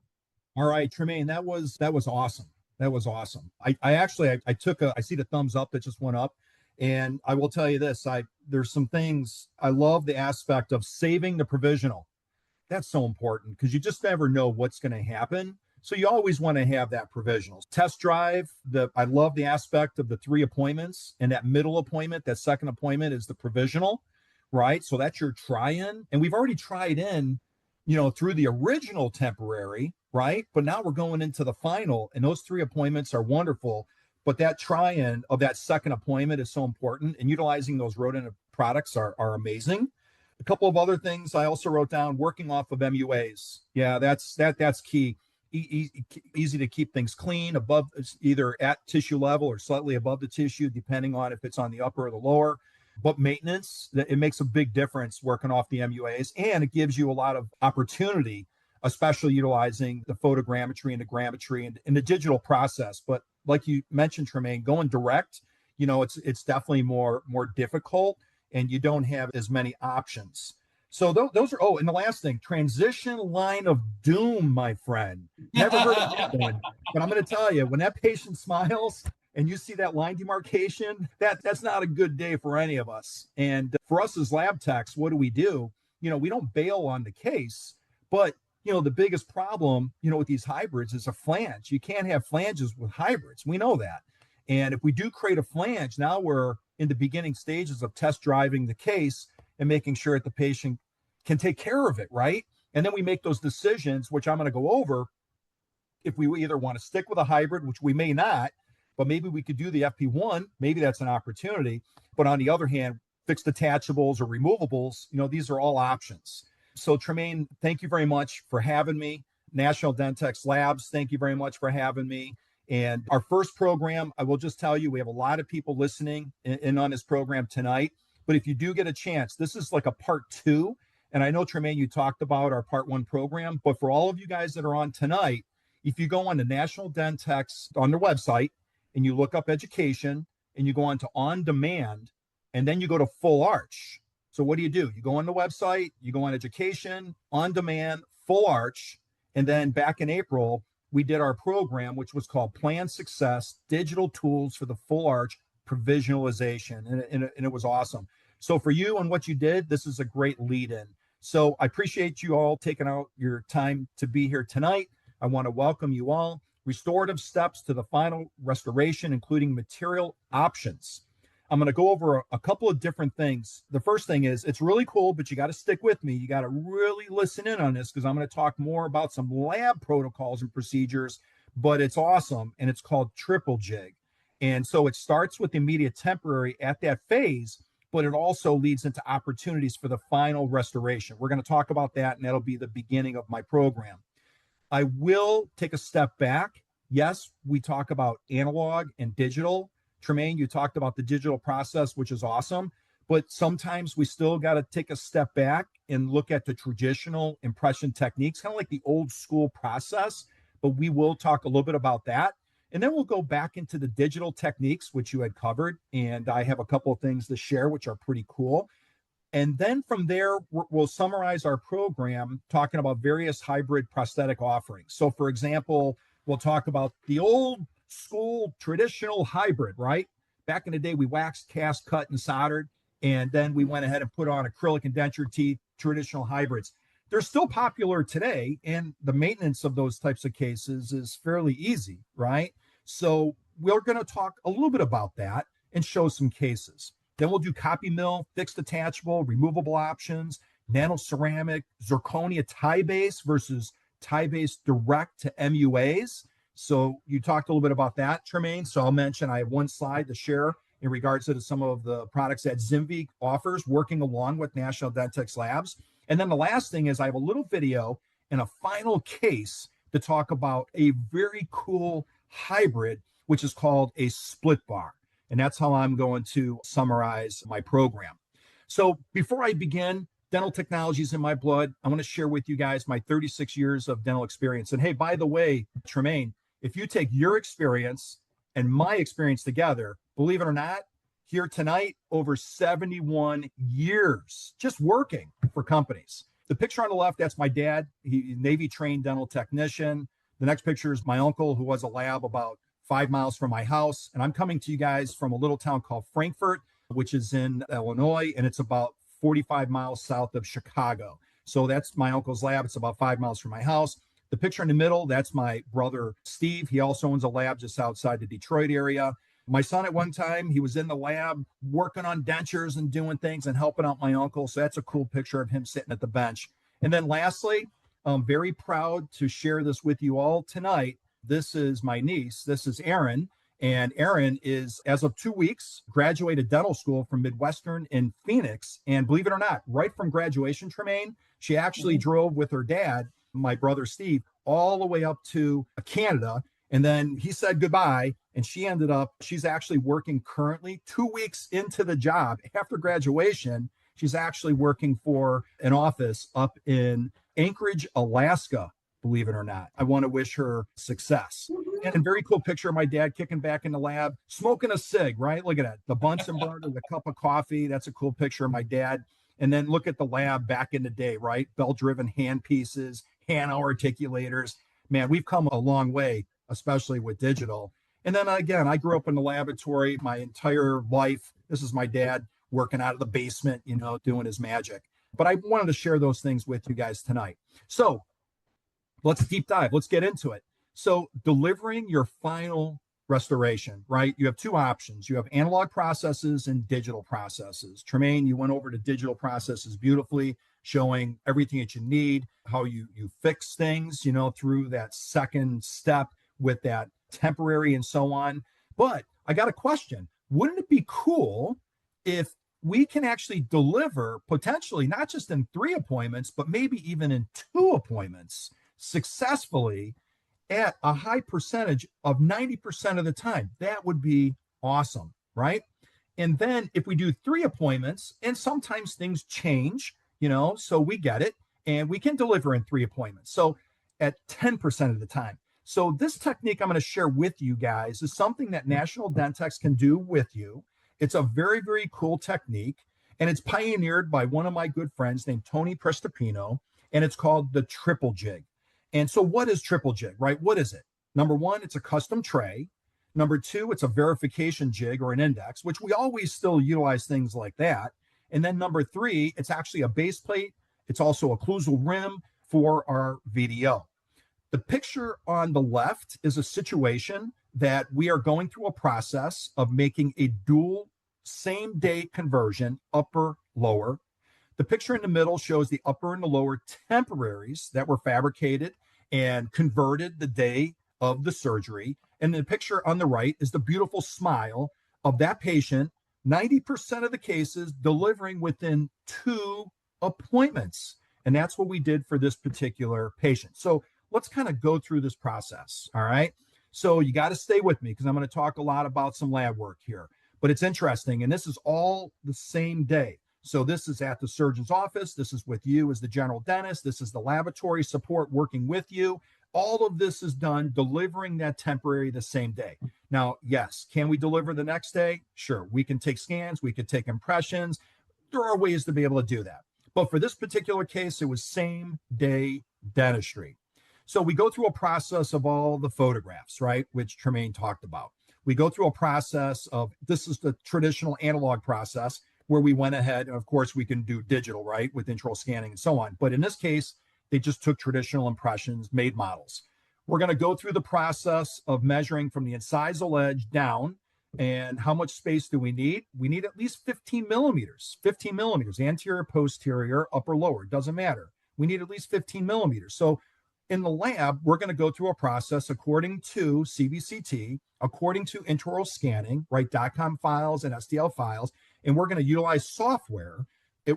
Speaker 3: All right, Tremaine, that was awesome. That was awesome. I actually took I see the thumbs up that just went up. And I will tell you this, there's some things, I love the aspect of saving the provisional. That's so important because you just never know what's going to happen. So you always want to have that provisional. Test drive, I love the aspect of the 3 appointments, and that middle appointment, that second appointment is the provisional, right? So that's your try-in. And we've already tried in, through the original temporary, right? But now we're going into the final, and those 3 appointments are wonderful. But that try-in of that second appointment is so important, and utilizing those rodent products are amazing. A couple of other things I also wrote down: working off of MUAs. Yeah, that's key. Easy to keep things clean, above, either at tissue level or slightly above the tissue, depending on if it's on the upper or the lower. But maintenance, it makes a big difference working off the MUAs, and it gives you a lot of opportunity, especially utilizing the photogrammetry and the grammetry and the digital process. But like you mentioned, Tremaine, going direct, it's definitely more difficult, and you don't have as many options. So those are, and the last thing, transition line of doom, my friend. Never heard of that one. But I'm going to tell you, when that patient smiles and you see that line demarcation, that's not a good day for any of us. And for us as lab techs, what do? We don't bail on the case, but the biggest problem, with these hybrids is a flange. You can't have flanges with hybrids. We know that. And if we do create a flange, now we're in the beginning stages of test driving the case and making sure that the patient can take care of it, right? And then we make those decisions, which I'm going to go over, if we either want to stick with a hybrid, which we may not, but maybe we could do the FP1. Maybe that's an opportunity. But on the other hand, fixed detachables or removables, these are all options. So Tremaine, thank you very much for having me. National Dentex Labs, thank you very much for having me. And our first program, I will just tell you, we have a lot of people listening in on this program tonight. But if you do get a chance, this is like a part 2. And I know, Tremaine, you talked about our part 1 program. But for all of you guys that are on tonight, if you go on to National Dentex on their website and you look up education and you go on demand, and then you go to full arch. So what do? You go on the website, you go on education, on demand, full arch. And then back in April, we did our program, which was called Plan Success, Digital Tools for the Full Arch Provisionalization. And it was awesome. So for you and what you did, this is a great lead in. So I appreciate you all taking out your time to be here tonight. I want to welcome you all. Restorative steps to the final restoration, including material options. I'm going to go over a couple of different things. The first thing is it's really cool, but you got to stick with me. You got to really listen in on this because I'm going to talk more about some lab protocols and procedures, but it's awesome. And it's called triple jig. And so it starts with immediate temporary at that phase, but it also leads into opportunities for the final restoration. We're going to talk about that, and that'll be the beginning of my program. I will take a step back. Yes, we talk about analog and digital. Tremaine, you talked about the digital process, which is awesome, but sometimes we still got to take a step back and look at the traditional impression techniques, kind of like the old school process, but we will talk a little bit about that. And then we'll go back into the digital techniques, which you had covered. And I have a couple of things to share, which are pretty cool. And then from there, we'll summarize our program talking about various hybrid prosthetic offerings. So for example, we'll talk about the old school traditional hybrid, right? Back in the day, we waxed, cast, cut, and soldered. And then we went ahead and put on acrylic and denture teeth, traditional hybrids. They're still popular today, and the maintenance of those types of cases is fairly easy, right? So we're going to talk a little bit about that and show some cases. Then we'll do copy mill, fixed attachable, removable options, nano ceramic, zirconia tie base versus tie base direct to MUAs. So you talked a little bit about that, Tremaine. So I'll mention I have one slide to share in regards to some of the products that ZimVie offers working along with National Dentex Labs. And then the last thing is I have a little video and a final case to talk about a very cool hybrid, which is called a split bar. And that's how I'm going to summarize my program. So before I begin, dental technology is in my blood. I want to share with you guys my 36 years of dental experience. And hey, by the way, Tremaine, if you take your experience and my experience together, believe it or not, here tonight, over 71 years just working for companies. The picture on the left, that's my dad. He Navy trained dental technician. The next picture is my uncle, who was a lab about 5 miles from my house. And I'm coming to you guys from a little town called Frankfort, which is in Illinois, and it's about 45 miles south of Chicago. So that's my uncle's lab. It's about 5 miles from my house. The picture in the middle, that's my brother, Steve. He also owns a lab just outside the Detroit area. My son at one time, he was in the lab working on dentures and doing things and helping out my uncle. So that's a cool picture of him sitting at the bench. And then lastly, I'm very proud to share this with you all tonight. This is my niece. This is Erin. And Erin is, as of 2 weeks, graduated dental school from Midwestern in Phoenix. And believe it or not, right from graduation, Tremaine, she actually drove with her dad, my brother Steve, all the way up to Canada. And then he said goodbye. And she's actually working currently 2 weeks into the job after graduation. She's actually working for an office up in Anchorage, Alaska, believe it or not. I want to wish her success. And a very cool picture of my dad kicking back in the lab, smoking a cig, right? Look at that. The Bunsen burner, the cup of coffee. That's a cool picture of my dad. And then look at the lab back in the day, right? Belt-driven hand pieces, hand articulators. Man, we've come a long way, especially with digital. And then again, I grew up in the laboratory my entire life. This is my dad working out of the basement, doing his magic. But I wanted to share those things with you guys tonight. So let's deep dive. Let's get into it. So delivering your final restoration, right? You have two options. You have analog processes and digital processes. Tremaine, you went over to digital processes beautifully, showing everything that you need, how you fix things, through that second step with that temporary and so on. But I got a question. Wouldn't it be cool if we can actually deliver potentially not just in 3 appointments, but maybe even in 2 appointments successfully at a high percentage of 90% of the time? That would be awesome, right? And then if we do 3 appointments, and sometimes things change, so we get it, and we can deliver in 3 appointments. So at 10% of the time. So this technique I'm going to share with you guys is something that National Dentex can do with you. It's a very, very cool technique, and it's pioneered by one of my good friends named Tony Prestopino, and it's called the triple jig. And so what is triple jig, right? What is it? Number 1, it's a custom tray. Number 2, it's a verification jig or an index, which we always still utilize things like that. And then number 3, it's actually a base plate. It's also a occlusal rim for our VDO. The picture on the left is a situation that we are going through a process of making a dual same day conversion, upper, lower. The picture in the middle shows the upper and the lower temporaries that were fabricated and converted the day of the surgery. And the picture on the right is the beautiful smile of that patient, 90% of the cases delivering within 2 appointments. And that's what we did for this particular patient. So let's kind of go through this process. All right. So you got to stay with me because I'm going to talk a lot about some lab work here, but it's interesting. And this is all the same day. So this is at the surgeon's office. This is with you as the general dentist. This is the laboratory support working with you. All of this is done delivering that temporary the same day. Now, yes, can we deliver the next day? Sure. We can take scans. We could take impressions. There are ways to be able to do that. But for this particular case, it was same day dentistry. So we go through a process of all the photographs, right, which Tremaine talked about. We go through a process of, this is the traditional analog process where we went ahead, and of course we can do digital, right, with intraoral scanning and so on. But in this case, they just took traditional impressions, made models. We're going to go through the process of measuring from the incisal edge down. And how much space do we need? We need at least 15 millimeters, anterior, posterior, upper, lower, doesn't matter. We need at least 15 millimeters. So in the lab, we're going to go through a process according to CBCT, according to intraoral scanning, right, .com files and STL files, and we're going to utilize software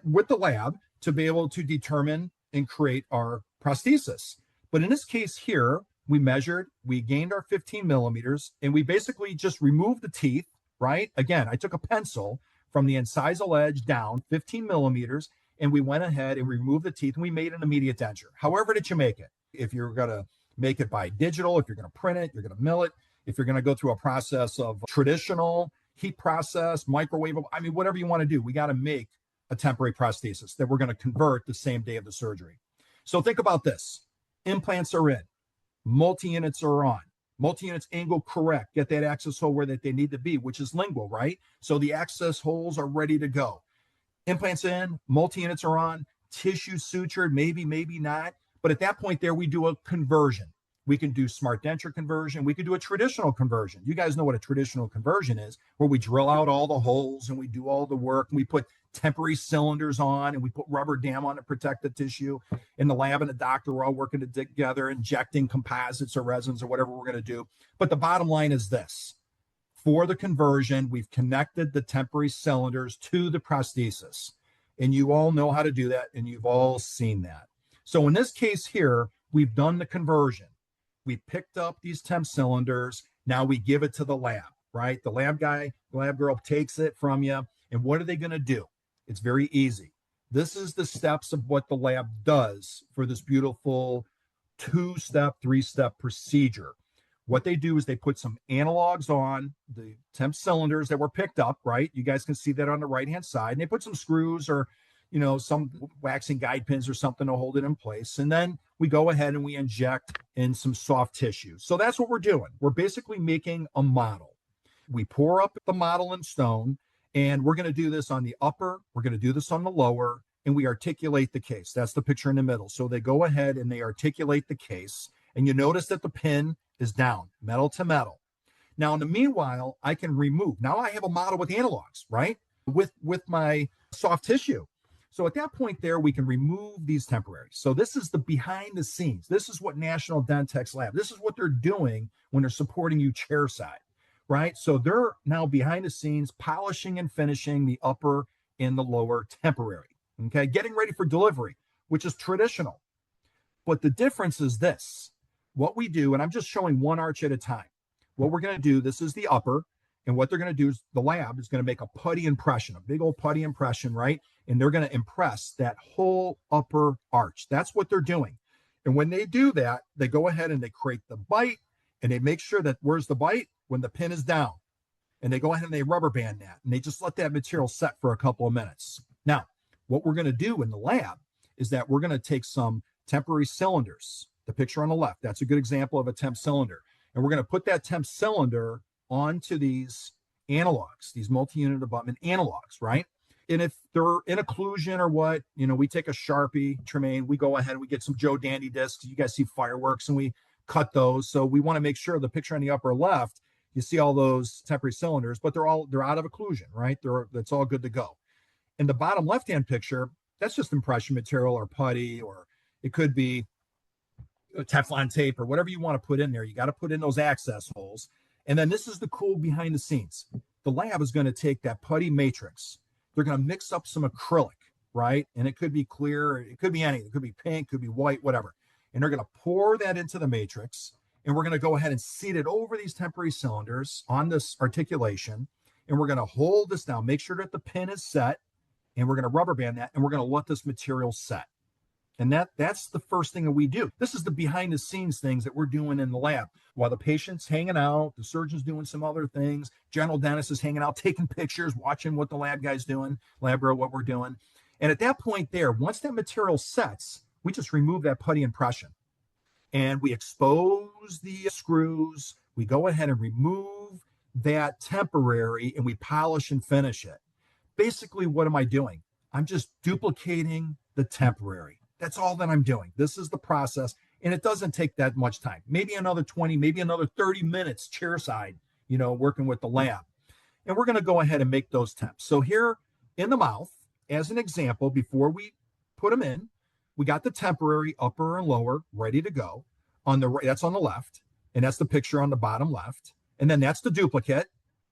Speaker 3: with the lab to be able to determine and create our prosthesis. But in this case here, we measured, we gained our 15 millimeters, and we basically just removed the teeth, right? Again, I took a pencil from the incisal edge down 15 millimeters, and we went ahead and removed the teeth, and we made an immediate denture. However did you make it? If you're going to make it by digital, if you're going to print it, you're going to mill it, if you're going to go through a process of traditional heat process, microwavable, I mean, whatever you want to do, we got to make a temporary prosthesis that we're going to convert the same day of the surgery. So think about this. Implants are in. Multi-units are on. Multi-units angle correct. Get that access hole where they need to be, which is lingual, right? So the access holes are ready to go. Implants in, multi-units are on, tissue sutured, maybe, maybe not. But at that point there, we do a conversion. We can do smart denture conversion. We could do a traditional conversion. You guys know what a traditional conversion is, where we drill out all the holes and we do all the work. And we put temporary cylinders on and we put rubber dam on to protect the tissue. In the lab and the doctor, we're all working together, injecting composites or resins or whatever we're going to do. But the bottom line is this. For the conversion, we've connected the temporary cylinders to the prosthesis. And you all know how to do that, and you've all seen that. So in this case here, we've done the conversion. We picked up these temp cylinders. Now we give it to the lab, right? The lab guy, the lab girl takes it from you. And what are they going to do? It's very easy. This is the steps of what the lab does for this beautiful 2-step, 3-step procedure. What they do is they put some analogs on the temp cylinders that were picked up, right? You guys can see that on the right-hand side. And they put some screws or, you know, some waxing guide pins or something to hold it in place. And then we go ahead and we inject in some soft tissue. So that's what we're doing. We're basically making a model. We pour up the model in stone, and we're going to do this on the upper, we're going to do this on the lower, and we articulate the case. That's the picture in the middle. So they go ahead and they articulate the case, and you notice that the pin is down, metal to metal. Now, in the meanwhile, I can remove. Now I have a model with analogs, right? With my soft tissue. So at that point there, we can remove these temporaries. So this is the behind the scenes. This is what National Dentex Lab, this is what they're doing when they're supporting you chairside, right? So they're now behind the scenes polishing and finishing the upper and the lower temporary, okay? Getting ready for delivery, which is traditional. But the difference is this. What we do, and I'm just showing one arch at a time. What we're going to do, this is the upper, and what they're going to do is the lab is going to make a putty impression, a big old putty impression, right? And they're going to impress that whole upper arch. That's what they're doing. And when they do that, they go ahead and they create the bite, and they make sure that where's the bite? When the pin is down. And they go ahead and they rubber band that, and they just let that material set for a couple of minutes. Now, what we're going to do in the lab is that we're going to take some temporary cylinders, the picture on the left, that's a good example of a temp cylinder. And we're going to put that temp cylinder onto these analogs, these multi-unit abutment analogs, right? And if they're in occlusion or what, you know, we take a Sharpie, Tremaine, we go ahead, we get some Joe Dandy discs. You guys see fireworks and we cut those. So we want to make sure the picture on the upper left, you see all those temporary cylinders, but they're out of occlusion, right? That's all good to go. In the bottom left-hand picture, that's just impression material or putty, or it could be Teflon tape or whatever you want to put in there. You got to put in those access holes. And then this is the cool behind the scenes. The lab is going to take that putty matrix. They're going to mix up some acrylic, right? And it could be clear. It could be anything. It could be pink, could be white, whatever. And they're going to pour that into the matrix. And we're going to go ahead and seat it over these temporary cylinders on this articulation. And we're going to hold this down, make sure that the pin is set. And we're going to rubber band that. And we're going to let this material set. And that's the first thing that we do. This is the behind the scenes things that we're doing in the lab. While the patient's hanging out, the surgeon's doing some other things, general dentist is hanging out, taking pictures, watching what the lab guy's doing, lab girl, what we're doing. And at that point there, once that material sets, we just remove that putty impression. And we expose the screws. We go ahead and remove that temporary and we polish and finish it. Basically, what am I doing? I'm just duplicating the temporary. That's all that I'm doing. This is the process, and it doesn't take that much time. Maybe another 20, maybe another 30 minutes chairside, working with the lab. And we're going to go ahead and make those temps. So here in the mouth, as an example, before we put them in, we got the temporary upper and lower ready to go. On the right, that's on the left, and that's the picture on the bottom left. And then that's the duplicate.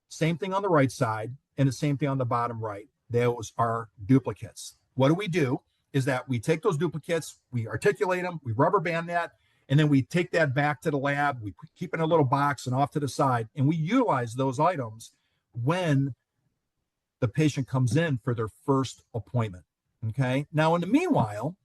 Speaker 3: Same thing on the right side, and the same thing on the bottom right. Those are duplicates. What do? Is that we take those duplicates, we articulate them, we rubber band that, and then we take that back to the lab. We keep it in a little box and off to the side, and we utilize those items when the patient comes in for their first appointment. Okay. Now, in the meanwhile,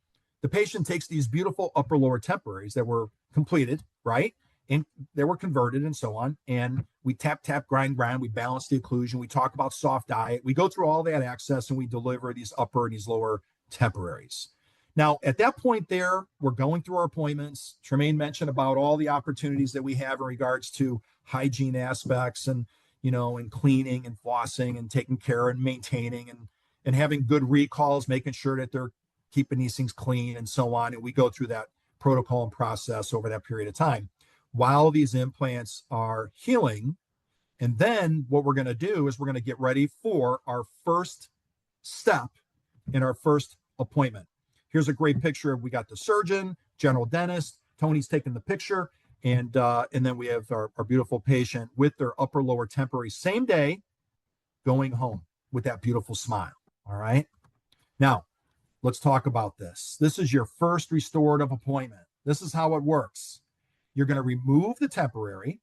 Speaker 3: the patient takes these beautiful upper lower temporaries that were completed, right? And they were converted and so on. And we tap, grind. We balance the occlusion. We talk about soft diet. We go through all that access and we deliver these upper and these lower temporaries. Now, at that point there, we're going through our appointments. Tremaine mentioned about all the opportunities that we have in regards to hygiene aspects and, and cleaning and flossing and taking care and maintaining and having good recalls, making sure that they're keeping these things clean and so on. And we go through that protocol and process over that period of time while these implants are healing. And then what we're going to do is we're going to get ready for our first step in our first appointment. Here's a great picture. We got the surgeon, general dentist, Tony's taking the picture, and then we have our beautiful patient with their upper lower temporary same day going home with that beautiful smile. All right. Now, let's talk about this. This is your first restorative appointment. This is how it works. You're going to remove the temporary.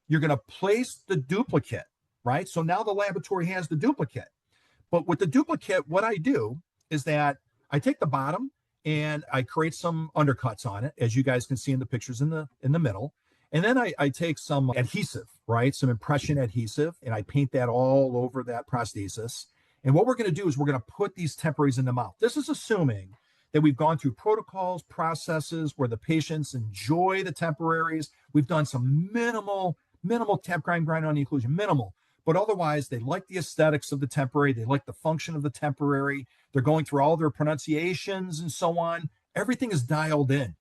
Speaker 3: You're going to place the duplicate, right? So now the laboratory has the duplicate. But with the duplicate, what I do is that I take the bottom and I create some undercuts on it, as you guys can see in the pictures in the middle. And then I take some adhesive, right? Some impression adhesive, and I paint that all over that prosthesis. And what we're going to do is we're going to put these temporaries in the mouth. This is assuming that we've gone through protocols, processes where the patients enjoy the temporaries. We've done some minimal tap, grind on the occlusion, minimal. But otherwise, they like the aesthetics of the temporary. They like the function of the temporary. They're going through all their pronunciations and so on. Everything is dialed in.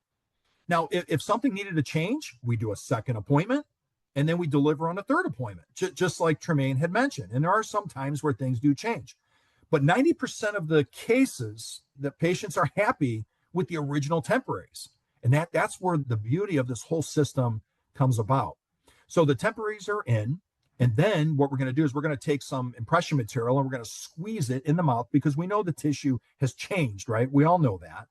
Speaker 3: Now, if something needed to change, we do a second appointment, and then we deliver on a third appointment, just like Tremaine had mentioned. And there are some times where things do change. But 90% of the cases, the patients are happy with the original temporaries. And that's where the beauty of this whole system comes about. So the temporaries are in. And then what we're going to do is we're going to take some impression material and we're going to squeeze it in the mouth because we know the tissue has changed, right? We all know that.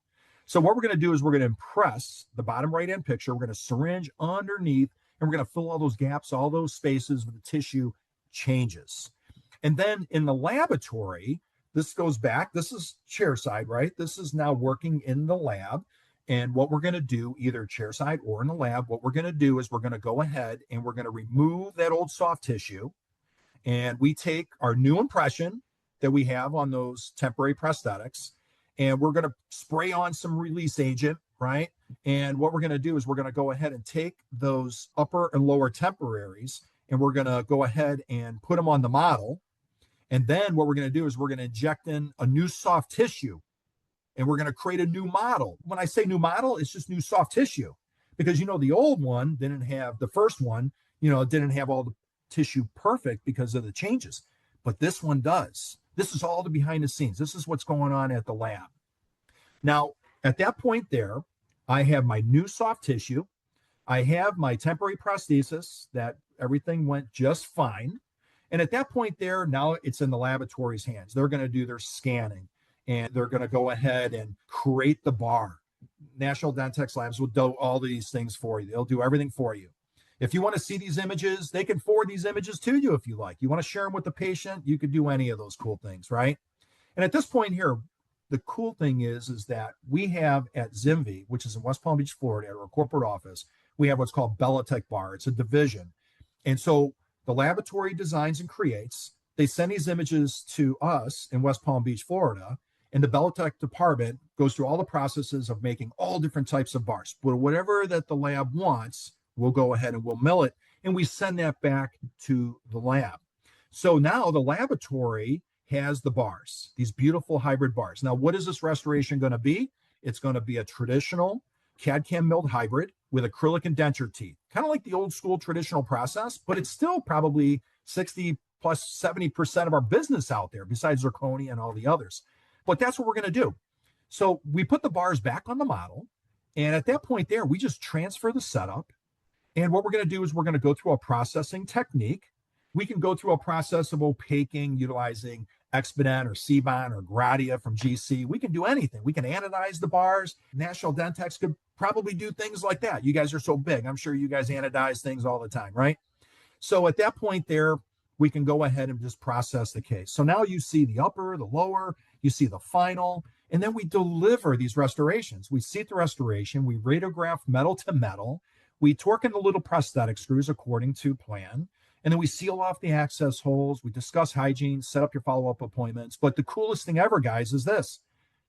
Speaker 3: So what we're going to do is we're going to impress the bottom right-hand picture. We're going to syringe underneath and we're going to fill all those gaps, all those spaces where the tissue changes. And then in the laboratory, this goes back. This is chairside, right? This is now working in the lab. And what we're going to do, either chairside or in the lab, what we're going to do is we're going to go ahead and we're going to remove that old soft tissue. And we take our new impression that we have on those temporary prosthetics, and we're going to spray on some release agent, right? And what we're going to do is we're going to go ahead and take those upper and lower temporaries, and we're going to go ahead and put them on the model. And then what we're going to do is we're going to inject in a new soft tissue. And we're going to create a new model. When I say new model, it's just new soft tissue because, the old one didn't have the first one, didn't have all the tissue perfect because of the changes, but this one does. This is all the behind the scenes. This is what's going on at the lab. Now, at that point there, I have my new soft tissue. I have my temporary prosthesis that everything went just fine. And at that point there, now it's in the laboratory's hands. They're going to do their scanning and they're going to go ahead and create the bar. National Dentex Labs will do all these things for you. They'll do everything for you. If you want to see these images, they can forward these images to you if you like. You want to share them with the patient, you could do any of those cool things, right? And at this point here, the cool thing is that we have at ZimVie, which is in West Palm Beach, Florida, at our corporate office, we have what's called Bellatech Bar. It's a division. And so the laboratory designs and creates, they send these images to us in West Palm Beach, Florida, and the Bellatech department goes through all the processes of making all different types of bars. But whatever that the lab wants, we'll go ahead and we'll mill it, and we send that back to the lab. So now the laboratory has the bars, these beautiful hybrid bars. Now, what is this restoration going to be? It's going to be a traditional CAD/CAM milled hybrid with acrylic and denture teeth, kind of like the old school traditional process, but it's still probably 60 plus 70% of our business out there, besides zirconia and all the others. But that's what we're going to do. So we put the bars back on the model, and at that point there, we just transfer the setup. And what we're going to do is we're going to go through a processing technique. We can go through a process of opaquing, utilizing Exponent or Cbond or Gradia from GC. We can do anything. We can anodize the bars. National Dentex could probably do things like that. You guys are so big. I'm sure you guys anodize things all the time, right? So at that point there, we can go ahead and just process the case. So now you see the upper, the lower, you see the final, and then we deliver these restorations. We seat the restoration, we radiograph metal to metal, we torque in the little prosthetic screws according to plan, and then we seal off the access holes. We discuss hygiene, set up your follow-up appointments. But the coolest thing ever, guys, is this.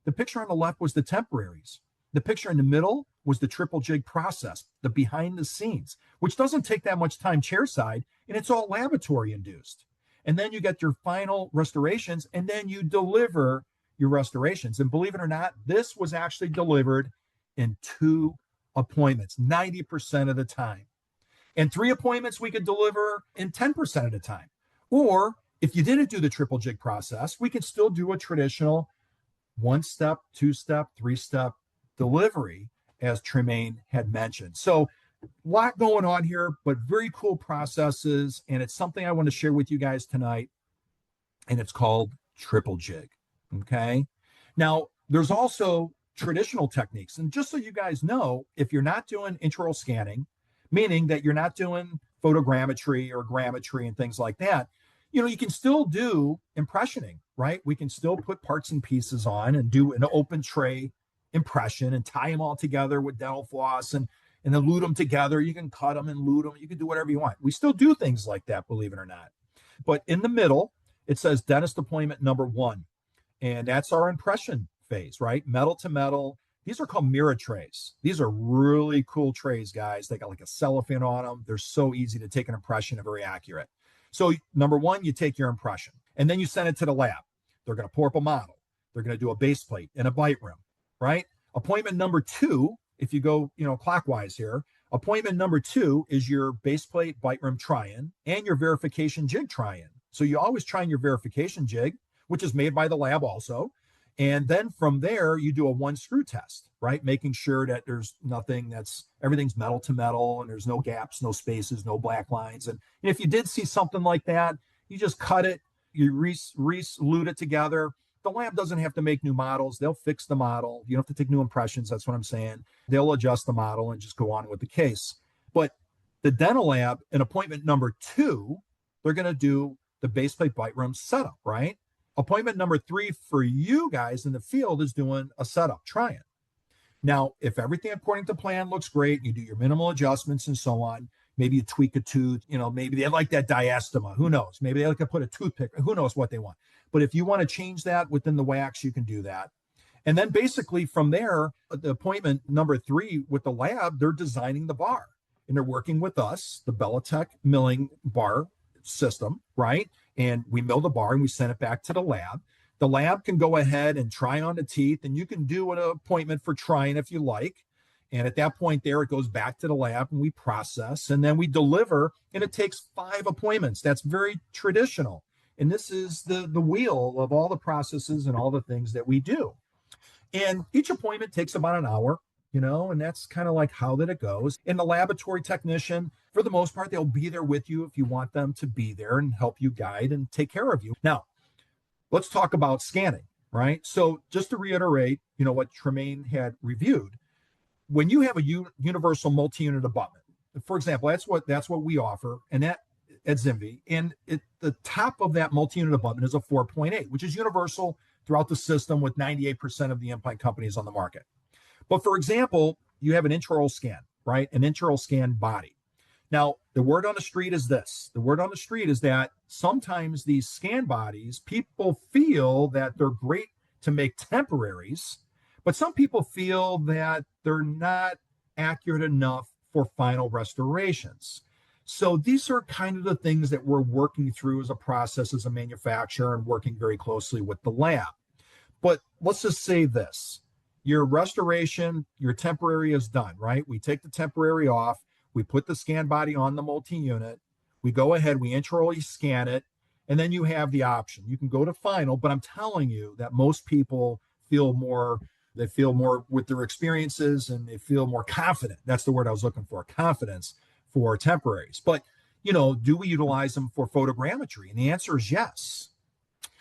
Speaker 3: The picture on the left was the temporaries. The picture in the middle was the triple jig process, the behind the scenes, which doesn't take that much time chairside, and it's all laboratory induced. And then you get your final restorations, and then you deliver your restorations. And believe it or not, this was actually delivered in 2 appointments, 90% of the time. And 3 appointments we could deliver in 10% of the time. Or if you didn't do the triple jig process, we could still do a traditional 1-step, 2-step, 3-step delivery, as Tremaine had mentioned. So a lot going on here, but very cool processes. And it's something I want to share with you guys tonight. And it's called triple jig. Okay. Now, there's also traditional techniques. And just so you guys know, if you're not doing intraoral scanning, meaning that you're not doing photogrammetry or grammetry and things like that, you can still do impressioning, right? We can still put parts and pieces on and do an open tray impression and tie them all together with dental floss and then lute them together. You can cut them and lute them. You can do whatever you want. We still do things like that, believe it or not. But in the middle, it says dentist appointment number 1. And that's our impression phase, right? Metal to metal. These are called mirror trays. These are really cool trays, guys. They got like a cellophane on them. They're so easy to take an impression and very accurate. So number 1, you take your impression and then you send it to the lab. They're going to pour up a model. They're going to do a base plate and a bite room, right? Appointment number 2, if you go, clockwise here, appointment number 2 is your base plate bite room try-in and your verification jig try-in. So you always try in your verification jig, which is made by the lab also. And then from there, you do a 1 screw test, right? Making sure that there's everything's metal to metal and there's no gaps, no spaces, no black lines. And if you did see something like that, you just cut it, you re-lute it together. The lab doesn't have to make new models. They'll fix the model. You don't have to take new impressions. That's what I'm saying. They'll adjust the model and just go on with the case. But the dental lab, in appointment number 2, they're going to do the base plate bite room setup, right? Appointment number 3 for you guys in the field is doing a setup, try-in. Now, if everything according to plan looks great, you do your minimal adjustments and so on, maybe you tweak a tooth, maybe they like that diastema, who knows? Maybe they like to put a toothpick, who knows what they want. But if you want to change that within the wax, you can do that. And then basically from there, the appointment number 3 with the lab, they're designing the bar. And they're working with us, the Bellatech milling bar system, right? And we mill the bar and we send it back to the lab. The lab can go ahead and try on the teeth, and you can do an appointment for trying if you like. And at that point there, it goes back to the lab and we process and then we deliver, and it takes 5 appointments. That's very traditional. And this is the wheel of all the processes and all the things that we do. And each appointment takes about an hour, and that's kind of like how that it goes. And the laboratory technician, for the most part, they'll be there with you if you want them to be there and help you guide and take care of you. Now, let's talk about scanning, right? So just to reiterate, what Tremaine had reviewed, when you have a universal multi-unit abutment, for example, that's what we offer, and that at ZimVie, and the top of that multi-unit abutment is a 4.8, which is universal throughout the system with 98% of the implant companies on the market. But for example, you have an intraoral scan, right? An intraoral scan body. Now, the word on the street is this. The word on the street is that sometimes these scan bodies, people feel that they're great to make temporaries, but some people feel that they're not accurate enough for final restorations. So these are kind of the things that we're working through as a process as a manufacturer and working very closely with the lab. But let's just say this. Your restoration, your temporary is done, right? We take the temporary off. We put the scan body on the multi-unit. We go ahead, we intraorally scan it, and then you have the option. You can go to final, but I'm telling you that most people feel more with their experiences and they feel more confident. That's the word I was looking for, confidence for temporaries. But, do we utilize them for photogrammetry? And the answer is yes.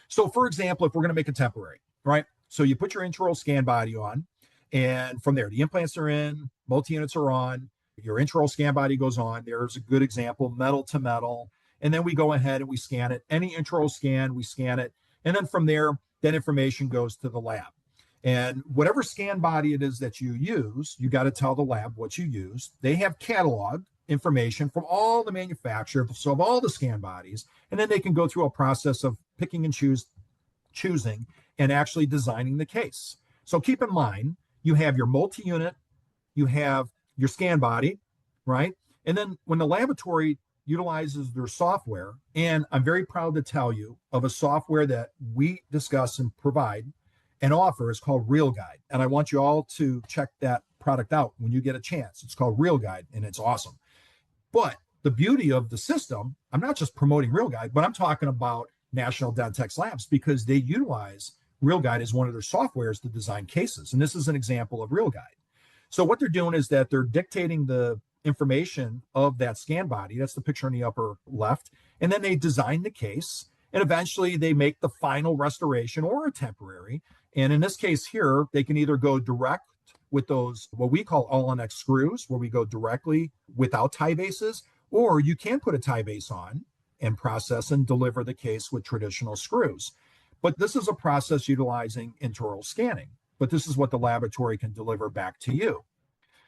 Speaker 3: So for example, if we're going to make a temporary, right? So you put your intraoral scan body on, and from there, the implants are in, multi-units are on, your intraoral scan body goes on. There's a good example, metal to metal. And then we go ahead and we scan it. Any intraoral scan, we scan it. And then from there, that information goes to the lab. And whatever scan body it is that you use, you got to tell the lab what you use. They have cataloged information from all the manufacturers, so of all the scan bodies, and then they can go through a process of picking and choosing and actually designing the case. So keep in mind, you have your multi-unit, you have your scan body, right? And then when the laboratory utilizes their software, and I'm very proud to tell you of a software that we discuss and provide and offer, is called RealGuide. And I want you all to check that product out when you get a chance. It's called RealGuide, and it's awesome. But the beauty of the system, I'm not just promoting RealGuide, but I'm talking about National Dentex Labs, because they utilize RealGuide as one of their softwares to design cases. And this is an example of RealGuide. So what they're doing is that they're dictating the information of that scan body. That's the picture in the upper left. And then they design the case, and eventually they make the final restoration or a temporary. And in this case here, they can either go direct with those, what we call all-on-X screws, where we go directly without tie bases, or you can put a tie base on and process and deliver the case with traditional screws. But this is a process utilizing intraoral scanning. But this is what the laboratory can deliver back to you.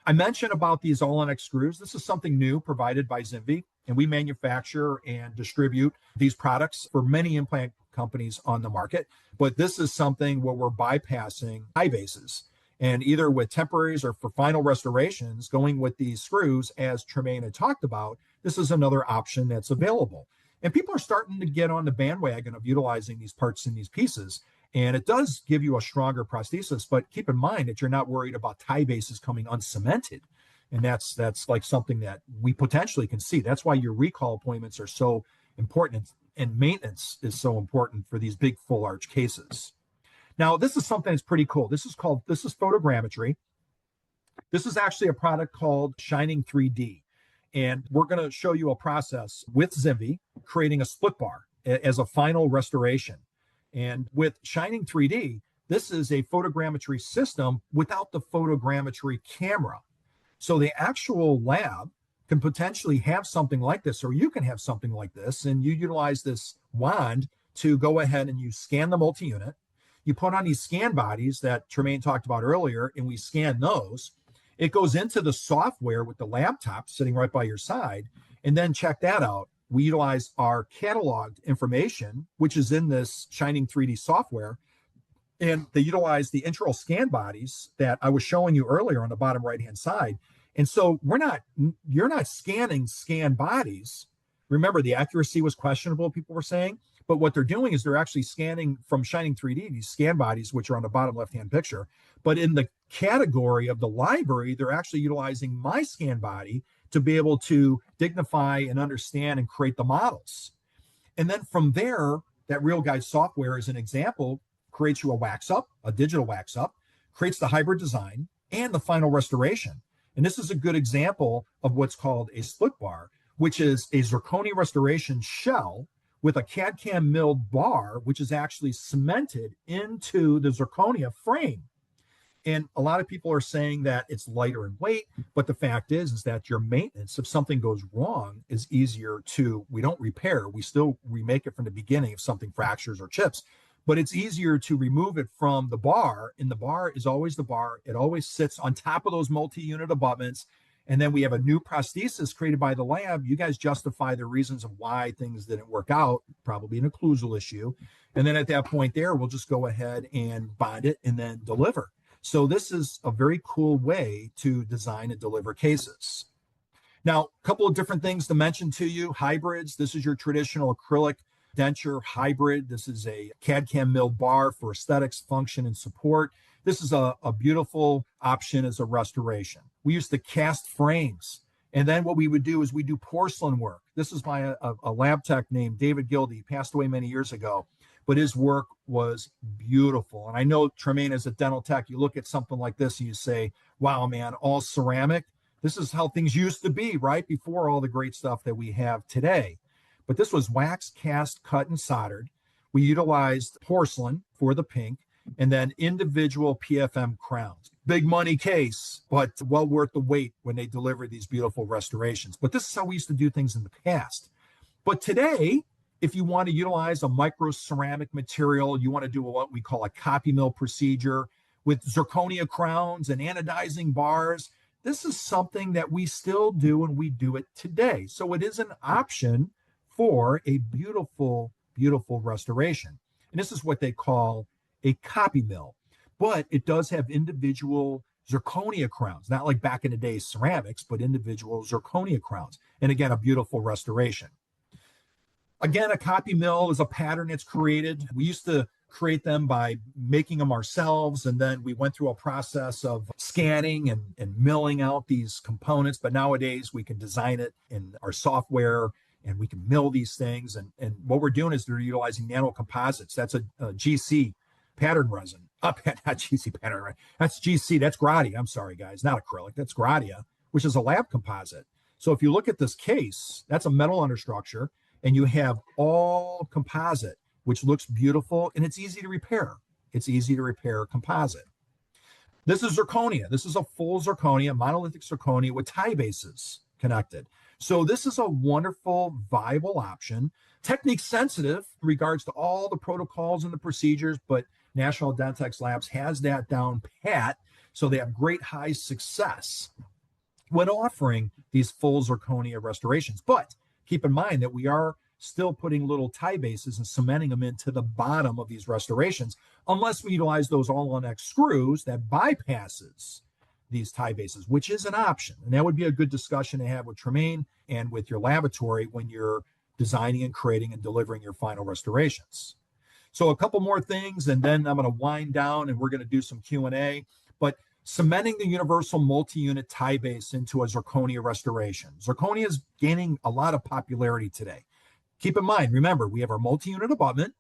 Speaker 3: I mentioned about these all-on-X screws. This is something new provided by ZimVie, and we manufacture and distribute these products for many implant companies on the market. But this is something where we're bypassing tie bases, and either with temporaries or for final restorations, going with these screws, as Tremaine had talked about, this is another option that's available. And people are starting to get on the bandwagon of utilizing these parts and these pieces. And it does give you a stronger prosthesis, but keep in mind that you're not worried about tie bases coming uncemented. And that's like something that we potentially can see. That's why your recall appointments are so important, and maintenance is so important for these big full arch cases. Now, this is something that's pretty cool. This is photogrammetry. This is actually a product called Shining 3D. And we're going to show you a process with ZimVie, creating a split bar as a final restoration. And with Shining 3D, this is a photogrammetry system without the photogrammetry camera. So the actual lab can potentially have something like this, or you can have something like this, and you utilize this wand to go ahead and you scan the multi-unit. You put on these scan bodies that Tremaine talked about earlier, and we scan those. It goes into the software with the laptop sitting right by your side, and then check that out. We utilize our cataloged information, which is in this Shining 3D software, and they utilize the intraoral scan bodies that I was showing you earlier on the bottom right-hand side. And so you're not scanning scan bodies, Remember, the accuracy was questionable, people were saying. But what they're doing is they're actually scanning from Shining 3D, these scan bodies, which are on the bottom left-hand picture. But in the category of the library, they're actually utilizing my scan body to be able to dignify and understand and create the models. And then from there, that Real Guide software, as an example, creates you a wax up, a digital wax up, creates the hybrid design and the final restoration. And this is a good example of what's called a split bar, which is a zirconia restoration shell with a CAD/CAM milled bar, which is actually cemented into the zirconia frame. And a lot of people are saying that it's lighter in weight, but the fact is that your maintenance, if something goes wrong, is easier to, we don't repair, we still remake it from the beginning if something fractures or chips, but it's easier to remove it from the bar. And the bar is always the bar. It always sits on top of those multi-unit abutments. And then we have a new prosthesis created by the lab. You guys justify the reasons of why things didn't work out, probably an occlusal issue. And then at that point there, we'll just go ahead and bond it and then deliver. So this is a very cool way to design and deliver cases. Now, a couple of different things to mention to you. Hybrids. This is your traditional acrylic denture hybrid. This is a CAD/CAM milled bar for aesthetics, function, and support. This is a beautiful option as a restoration. We used to cast frames. And then what we would do is we do porcelain work. This is by a lab tech named David Gildy. He passed away many years ago, but his work was beautiful. And I know, Tremaine, as a dental tech, you look at something like this and you say, wow, man, all ceramic. This is how things used to be, right? Before all the great stuff that we have today. But this was wax, cast, cut, and soldered. We utilized porcelain for the pink, and then individual PFM crowns. Big money case, but well worth the wait when they deliver these beautiful restorations. But this is how we used to do things in the past. But today, if you want to utilize a micro ceramic material, you want to do what we call a copy mill procedure with zirconia crowns and anodizing bars. This is something that we still do, and we do it today. So it is an option for a beautiful, beautiful restoration. And this is what they call a copy mill, but it does have individual zirconia crowns, not like back in the day ceramics, but individual zirconia crowns. And again, a beautiful restoration. Again, a copy mill is a pattern that's created. We used to create them by making them ourselves, and then we went through a process of scanning and milling out these components. But nowadays we can design it in our software and we can mill these things. And what we're doing is they're utilizing nano composites. That's a GC pattern resin. Not GC pattern resin. That's GC. That's Gradia. I'm sorry, guys. Not acrylic. That's Gradia, which is a lab composite. So if you look at this case, that's a metal understructure, and you have all composite, which looks beautiful, and it's easy to repair. It's easy to repair composite. This is zirconia. This is a full zirconia, monolithic zirconia with tie bases connected. So this is a wonderful, viable option. Technique sensitive in regards to all the protocols and the procedures, but National Dentex Labs has that down pat. So they have great high success when offering these full zirconia restorations. But keep in mind that we are still putting little tie bases and cementing them into the bottom of these restorations, unless we utilize those all-on-X screws that bypasses these tie bases, which is an option. And that would be a good discussion to have with Tremaine and with your laboratory when you're designing and creating and delivering your final restorations. So a couple more things, and then I'm going to wind down and we're going to do some Q&A. But cementing the universal multi-unit tie base into a zirconia restoration. Zirconia is gaining a lot of popularity today. Keep in mind, remember, we have our multi-unit abutment,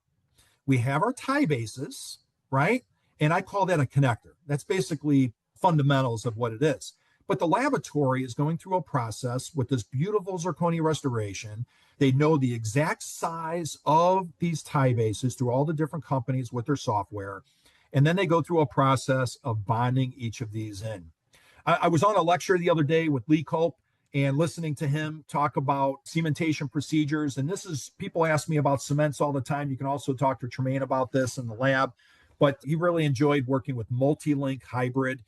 Speaker 3: we have our tie bases, right? And I call that a connector. That's basically fundamentals of what it is. But the laboratory is going through a process with this beautiful zirconia restoration. They know the exact size of these tie bases through all the different companies with their software. And then they go through a process of bonding each of these in. I was on a lecture the other day with Lee Culp and listening to him talk about cementation procedures. And this is, people ask me about cements all the time. You can also talk to Tremaine about this in the lab. But he really enjoyed working with Multi-Link Hybrid,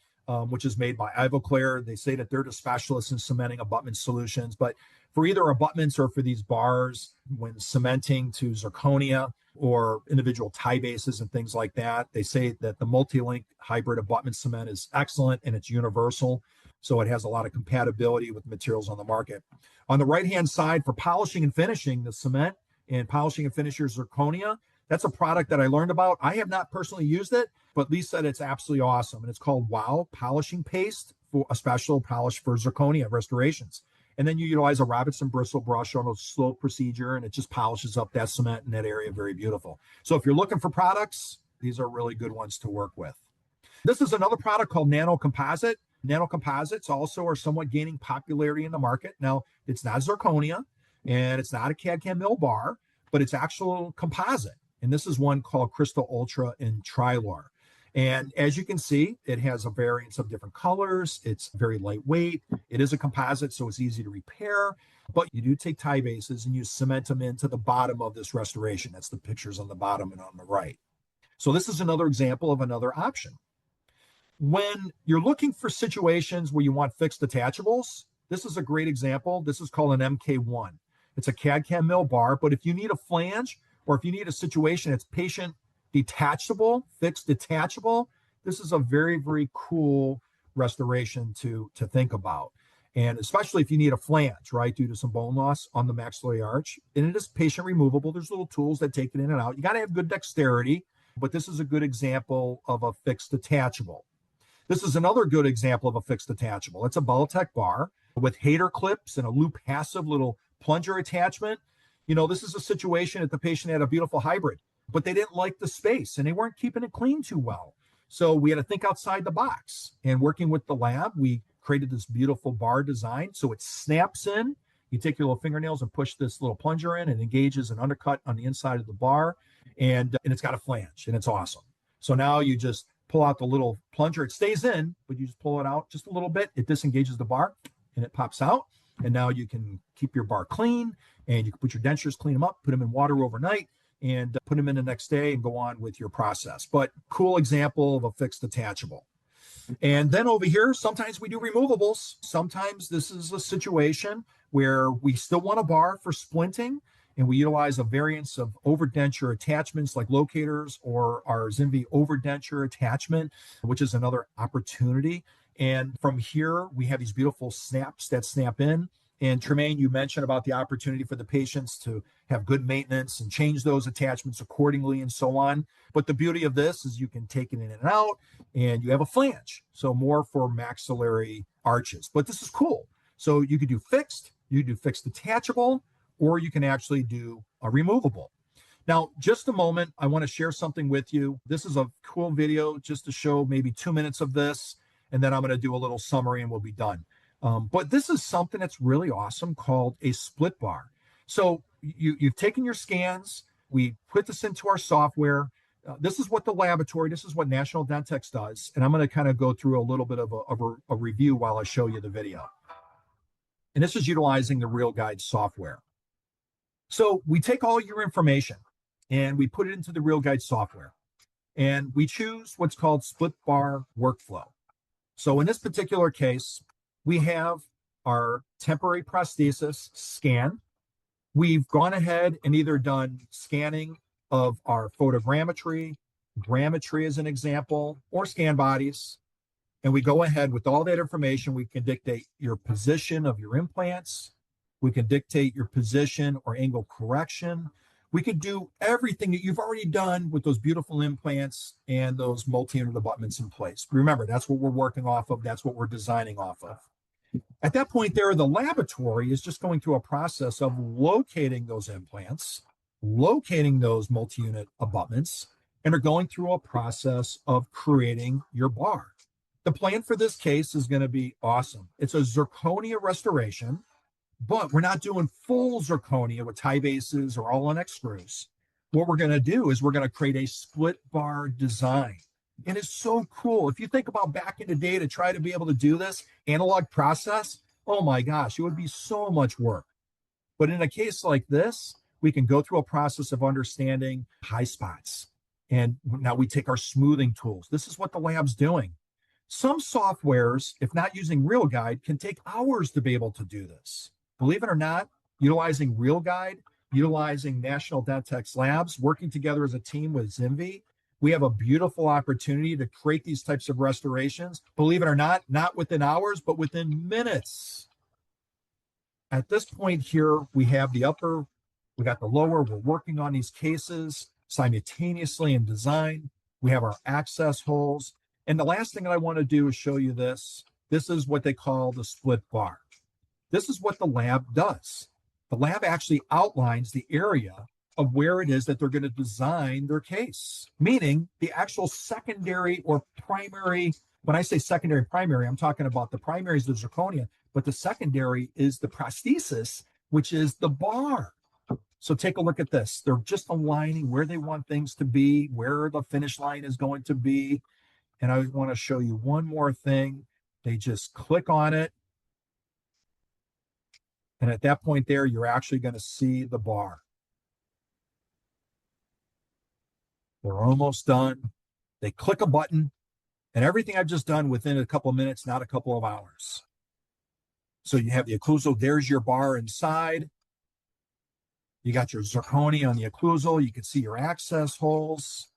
Speaker 3: which is made by Ivoclar. They say that they're the specialists in cementing abutment solutions. But for either abutments or for these bars, when cementing to zirconia or individual tie bases and things like that, they say that the Multi-Link Hybrid abutment cement is excellent and it's universal. So it has a lot of compatibility with materials on the market. On the right-hand side, for polishing and finishing, the cement and polishing and finisher zirconia, that's a product that I learned about. I have not personally used it, but Lee said it's absolutely awesome. And it's called Wow Polishing Paste, for a special polish for zirconia restorations. And then you utilize a Robinson bristle brush on a slow procedure, and it just polishes up that cement in that area. Very beautiful. So if you're looking for products, these are really good ones to work with. This is another product called Nano Composite. Nano composites also are somewhat gaining popularity in the market. Now, it's not zirconia and it's not a CAD/CAM mill bar, but it's actual composite. And this is one called Crystal Ultra in Trilor. And as you can see, it has a variance of different colors. It's very lightweight. It is a composite, so it's easy to repair. But you do take tie bases and you cement them into the bottom of this restoration. That's the pictures on the bottom and on the right. So this is another example of another option. When you're looking for situations where you want fixed detachables, this is a great example. This is called an MK1. It's a CAD/CAM mill bar, but if you need a flange or if you need a situation that's patient detachable, fixed detachable, this is a very, very cool restoration to think about. And especially if you need a flange, right, due to some bone loss on the maxillary arch. And it is patient removable. There's little tools that take it in and out. You got to have good dexterity, but this is a good example of a fixed detachable. This is another good example of a fixed detachable. It's a Beltec bar with hater clips and a loop passive little plunger attachment. You know, this is a situation that the patient had a beautiful hybrid, but they didn't like the space and they weren't keeping it clean too well. So we had to think outside the box. And working with the lab, we created this beautiful bar design. So it snaps in. You take your little fingernails and push this little plunger in and engages an undercut on the inside of the bar. And it's got a flange and it's awesome. So now you just pull out the little plunger. It stays in, but you just pull it out just a little bit. It disengages the bar and it pops out. And now you can keep your bar clean and you can put your dentures, clean them up, put them in water overnight and put them in the next day and go on with your process. But cool example of a fixed detachable. And then over here, sometimes we do removables. Sometimes this is a situation where we still want a bar for splinting, and we utilize a variance of overdenture attachments like locators or our ZimVie overdenture attachment, which is another opportunity. And from here, we have these beautiful snaps that snap in. And Tremaine, you mentioned about the opportunity for the patients to have good maintenance and change those attachments accordingly and so on. But the beauty of this is you can take it in and out and you have a flange. So more for maxillary arches. But this is cool. So you could do fixed, you do fixed detachable, or you can actually do a removable. Now, just a moment, I want to share something with you. This is a cool video just to show maybe 2 minutes of this, and then I'm going to do a little summary and we'll be done. But this is something that's really awesome called a split bar. So you've taken your scans, we put this into our software. This is what the laboratory, this is what National Dentex does. And I'm going to kind of go through a little bit of a review while I show you the video. And this is utilizing the RealGuide software. So we take all your information and we put it into the RealGuide software. And we choose what's called split bar workflow. So in this particular case, we have our temporary prosthesis scan. We've gone ahead and either done scanning of our photogrammetry, grammetry as an example, or scan bodies. And we go ahead with all that information. We can dictate your position of your implants. We can dictate your position or angle correction. We can do everything that you've already done with those beautiful implants and those multi-unit abutments in place. Remember, that's what we're working off of. That's what we're designing off of. At that point there, the laboratory is just going through a process of locating those implants, locating those multi-unit abutments, and are going through a process of creating your bar. The plan for this case is going to be awesome. It's a zirconia restoration, but we're not doing full zirconia with tie bases or all on X screws. What we're going to do is we're going to create a split bar design. And it's so cool. If you think about back in the day to try to be able to do this analog process, oh my gosh, it would be so much work. But in a case like this, we can go through a process of understanding high spots. And now we take our smoothing tools. This is what the lab's doing. Some softwares, if not using RealGuide, can take hours to be able to do this. Believe it or not, utilizing RealGuide, utilizing National Dentex Labs, working together as a team with ZimVie, We have a beautiful opportunity to create these types of restorations. Believe it or not within hours, but within minutes. At this point here, we have the upper, we got the lower. We're working on these cases simultaneously in design. We have our access holes. And the last thing that I want to do is show you this. This is what they call the split bar. This is what the lab does. The lab actually outlines the area of where it is that they're going to design their case, meaning the actual secondary or primary. When I say secondary and primary, I'm talking about the primary is the zirconia, but the secondary is the prosthesis, which is the bar. So take a look at this. They're just aligning where they want things to be, where the finish line is going to be. And I want to show you one more thing. They just click on it. And at that point there, you're actually going to see the bar. They're almost done. They click a button, and everything I've just done within a couple of minutes, not a couple of hours. So you have the occlusal. There's your bar inside. You got your zirconia on the occlusal. You can see your access holes.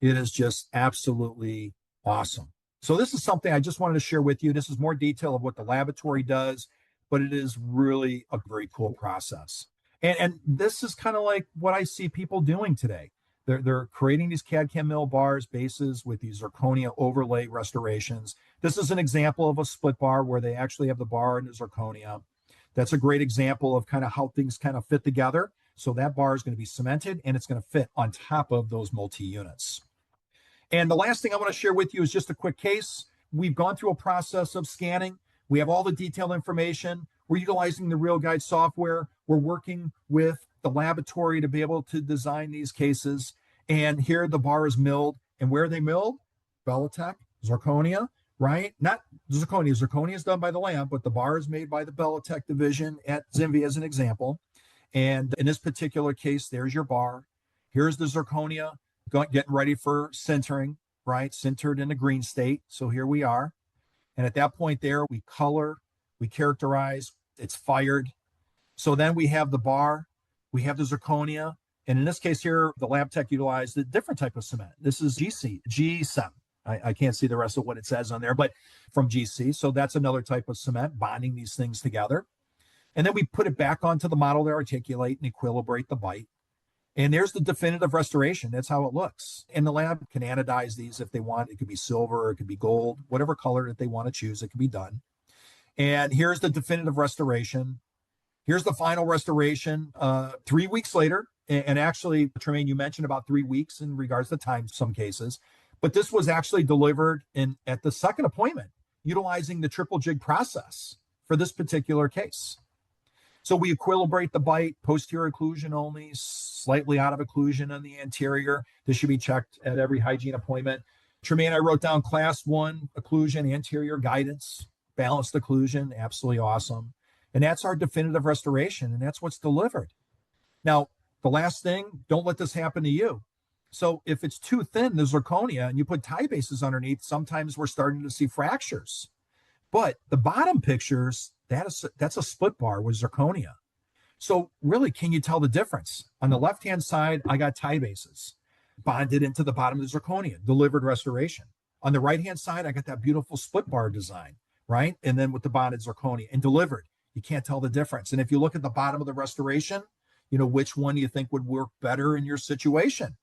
Speaker 3: It is just absolutely awesome. So this is something I just wanted to share with you. This is more detail of what the laboratory does, but it is really a very cool process. And this is kind of like what I see people doing today. They're creating these CAD/CAM mill bars, bases with these zirconia overlay restorations. This is an example of a split bar where they actually have the bar and the zirconia. That's a great example of kind of how things kind of fit together. So that bar is going to be cemented and it's going to fit on top of those multi-units. And the last thing I want to share with you is just a quick case. We've gone through a process of scanning. We have all the detailed information. We're utilizing the RealGuide software. We're working with the laboratory to be able to design these cases. And here the bar is milled. And where are they milled? Bellatech, zirconia, right? Not zirconia. Zirconia is done by the lab, but the bar is made by the Bellatech division at ZimVie as an example. And in this particular case, there's your bar. Here's the zirconia getting ready for sintering, right? Sintered in a green state. So here we are. And at that point there, we color, we characterize, it's fired. So then we have the bar, we have the zirconia. And in this case here, the lab tech utilized a different type of cement. This is GSEM. I can't see the rest of what it says on there, but from GC. So that's another type of cement, bonding these things together. And then we put it back onto the model to articulate and equilibrate the bite. And there's the definitive restoration. That's how it looks. And the lab can anodize these if they want. It could be silver, it could be gold, whatever color that they want to choose, it can be done. And here's the definitive restoration. Here's the final restoration 3 weeks later. And actually, Tremaine, you mentioned about 3 weeks in regards to time, some cases. But this was actually delivered at the second appointment, utilizing the triple jig process for this particular case. So we equilibrate the bite, posterior occlusion only, slightly out of occlusion on the anterior. This should be checked at every hygiene appointment. Tremaine, I wrote down class 1 occlusion, anterior guidance, balanced occlusion, absolutely awesome. And that's our definitive restoration, and that's what's delivered. Now, the last thing, don't let this happen to you. So if it's too thin, the zirconia, and you put tie bases underneath, sometimes we're starting to see fractures. But the bottom pictures, that's a split bar with zirconia. So really, can you tell the difference? On the left-hand side, I got tie bases bonded into the bottom of the zirconia, delivered restoration. On the right-hand side, I got that beautiful split bar design, right? And then with the bonded zirconia and delivered. You can't tell the difference. And if you look at the bottom of the restoration, you know, which one you think would work better in your situation.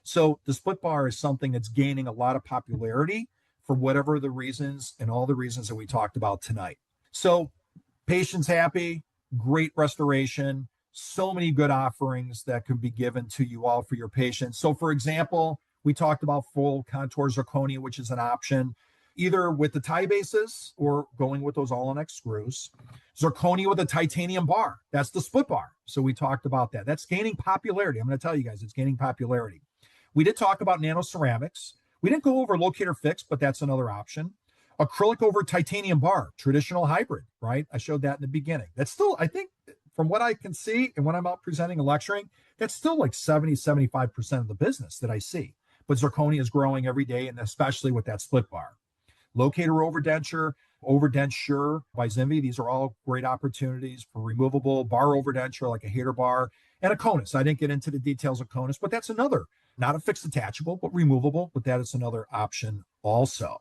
Speaker 3: So the split bar is something that's gaining a lot of popularity for whatever the reasons and all the reasons that we talked about tonight. So patients happy, great restoration, so many good offerings that can be given to you all for your patients. So for example, we talked about full contour zirconia, which is an option, either with the tie bases or going with those all-on-X screws. Zirconia with a titanium bar, that's the split bar. So we talked about that. That's gaining popularity. I'm going to tell you guys, it's gaining popularity. We did talk about nanoceramics. We didn't go over locator fix, but that's another option. Acrylic over titanium bar, traditional hybrid, right? I showed that in the beginning. That's still, I think, from what I can see and when I'm out presenting and lecturing, that's still like 70, 75% of the business that I see. But zirconia is growing every day, and especially with that split bar. Locator overdenture by ZimVie. These are all great opportunities for removable bar overdenture, like a hater bar, and a conus. I didn't get into the details of conus, but that's another Not a fixed attachable, but removable. But that is another option also.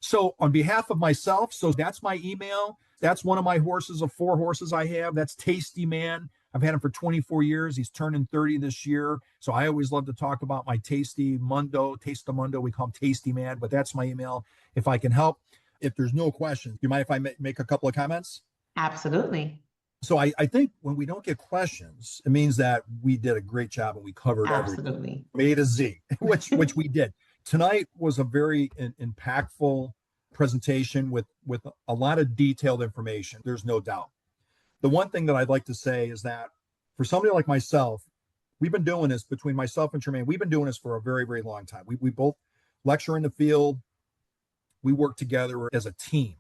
Speaker 3: So on behalf of myself, so that's my email. That's one of my horses of 4 horses I have. That's Tasty Man. I've had him for 24 years. He's turning 30 this year. So I always love to talk about my Tasty Mundo, Taste-a-Mundo. We call him Tasty Man, but that's my email if I can help. If there's no questions, do you mind if I make a couple of comments?
Speaker 1: Absolutely.
Speaker 3: So I think when we don't get questions, it means that we did a great job and we covered everything
Speaker 1: Absolutely.
Speaker 3: from A to Z, which we did. Tonight was a very impactful presentation with a lot of detailed information. There's no doubt. The one thing that I'd like to say is that for somebody like myself, we've been doing this between myself and Tremaine. We've been doing this for a very, very long time. We both lecture in the field. We work together as a team.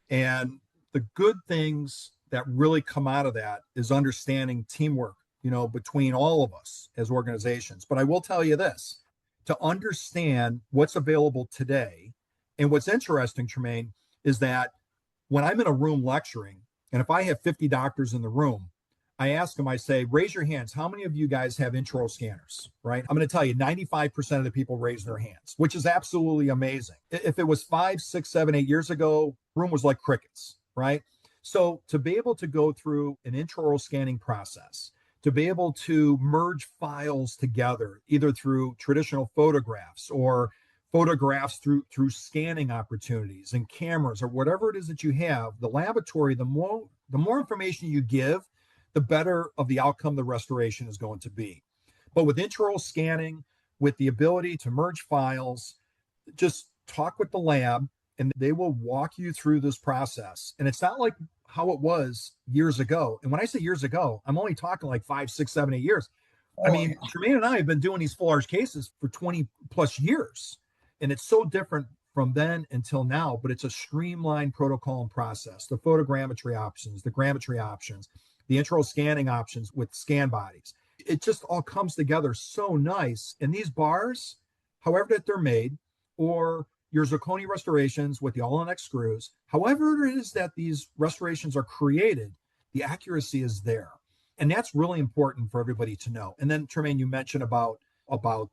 Speaker 3: And the good things that really come out of that is understanding teamwork, between all of us as organizations. But I will tell you this, to understand what's available today. And what's interesting, Tremaine, is that when I'm in a room lecturing, and if I have 50 doctors in the room, I ask them, I say, raise your hands. How many of you guys have intraoral scanners, right? I'm going to tell you 95% of the people raise their hands, which is absolutely amazing. If it was 5, 6, 7, 8 years ago, room was like crickets, right? So to be able to go through an intraoral scanning process, to be able to merge files together, either through traditional photographs or photographs through scanning opportunities and cameras or whatever it is that you have, the laboratory, the more information you give, the better of the outcome the restoration is going to be. But with intraoral scanning, with the ability to merge files, just talk with the lab and they will walk you through this process. And it's not like how it was years ago. And when I say years ago, I'm only talking like 5, 6, 7, 8 years. I mean, Tremaine and I have been doing these full arch cases for 20 plus years. And it's so different from then until now, but it's a streamlined protocol and process. The photogrammetry options, the grammetry options, the intraoral scanning options with scan bodies. It just all comes together so nice. And these bars, however that they're made, or your zirconia restorations with the all-on-X screws, however it is that these restorations are created, the accuracy is there. And that's really important for everybody to know. And then, Tremaine, you mentioned about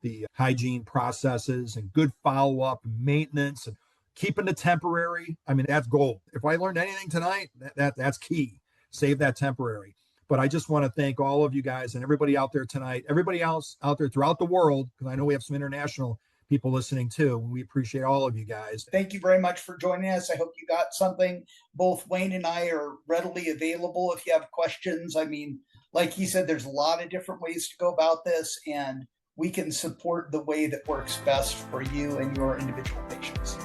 Speaker 3: the hygiene processes and good follow-up and maintenance and keeping the temporary. I mean, that's gold. If I learned anything tonight, that's key. Save that temporary. But I just want to thank all of you guys and everybody out there tonight, everybody else out there throughout the world, because I know we have some international people listening too. We appreciate all of you guys.
Speaker 2: Thank you very much for joining us. I hope you got something. Both Wayne and I are readily available if you have questions. I mean, like he said, there's a lot of different ways to go about this, and we can support the way that works best for you and your individual patients.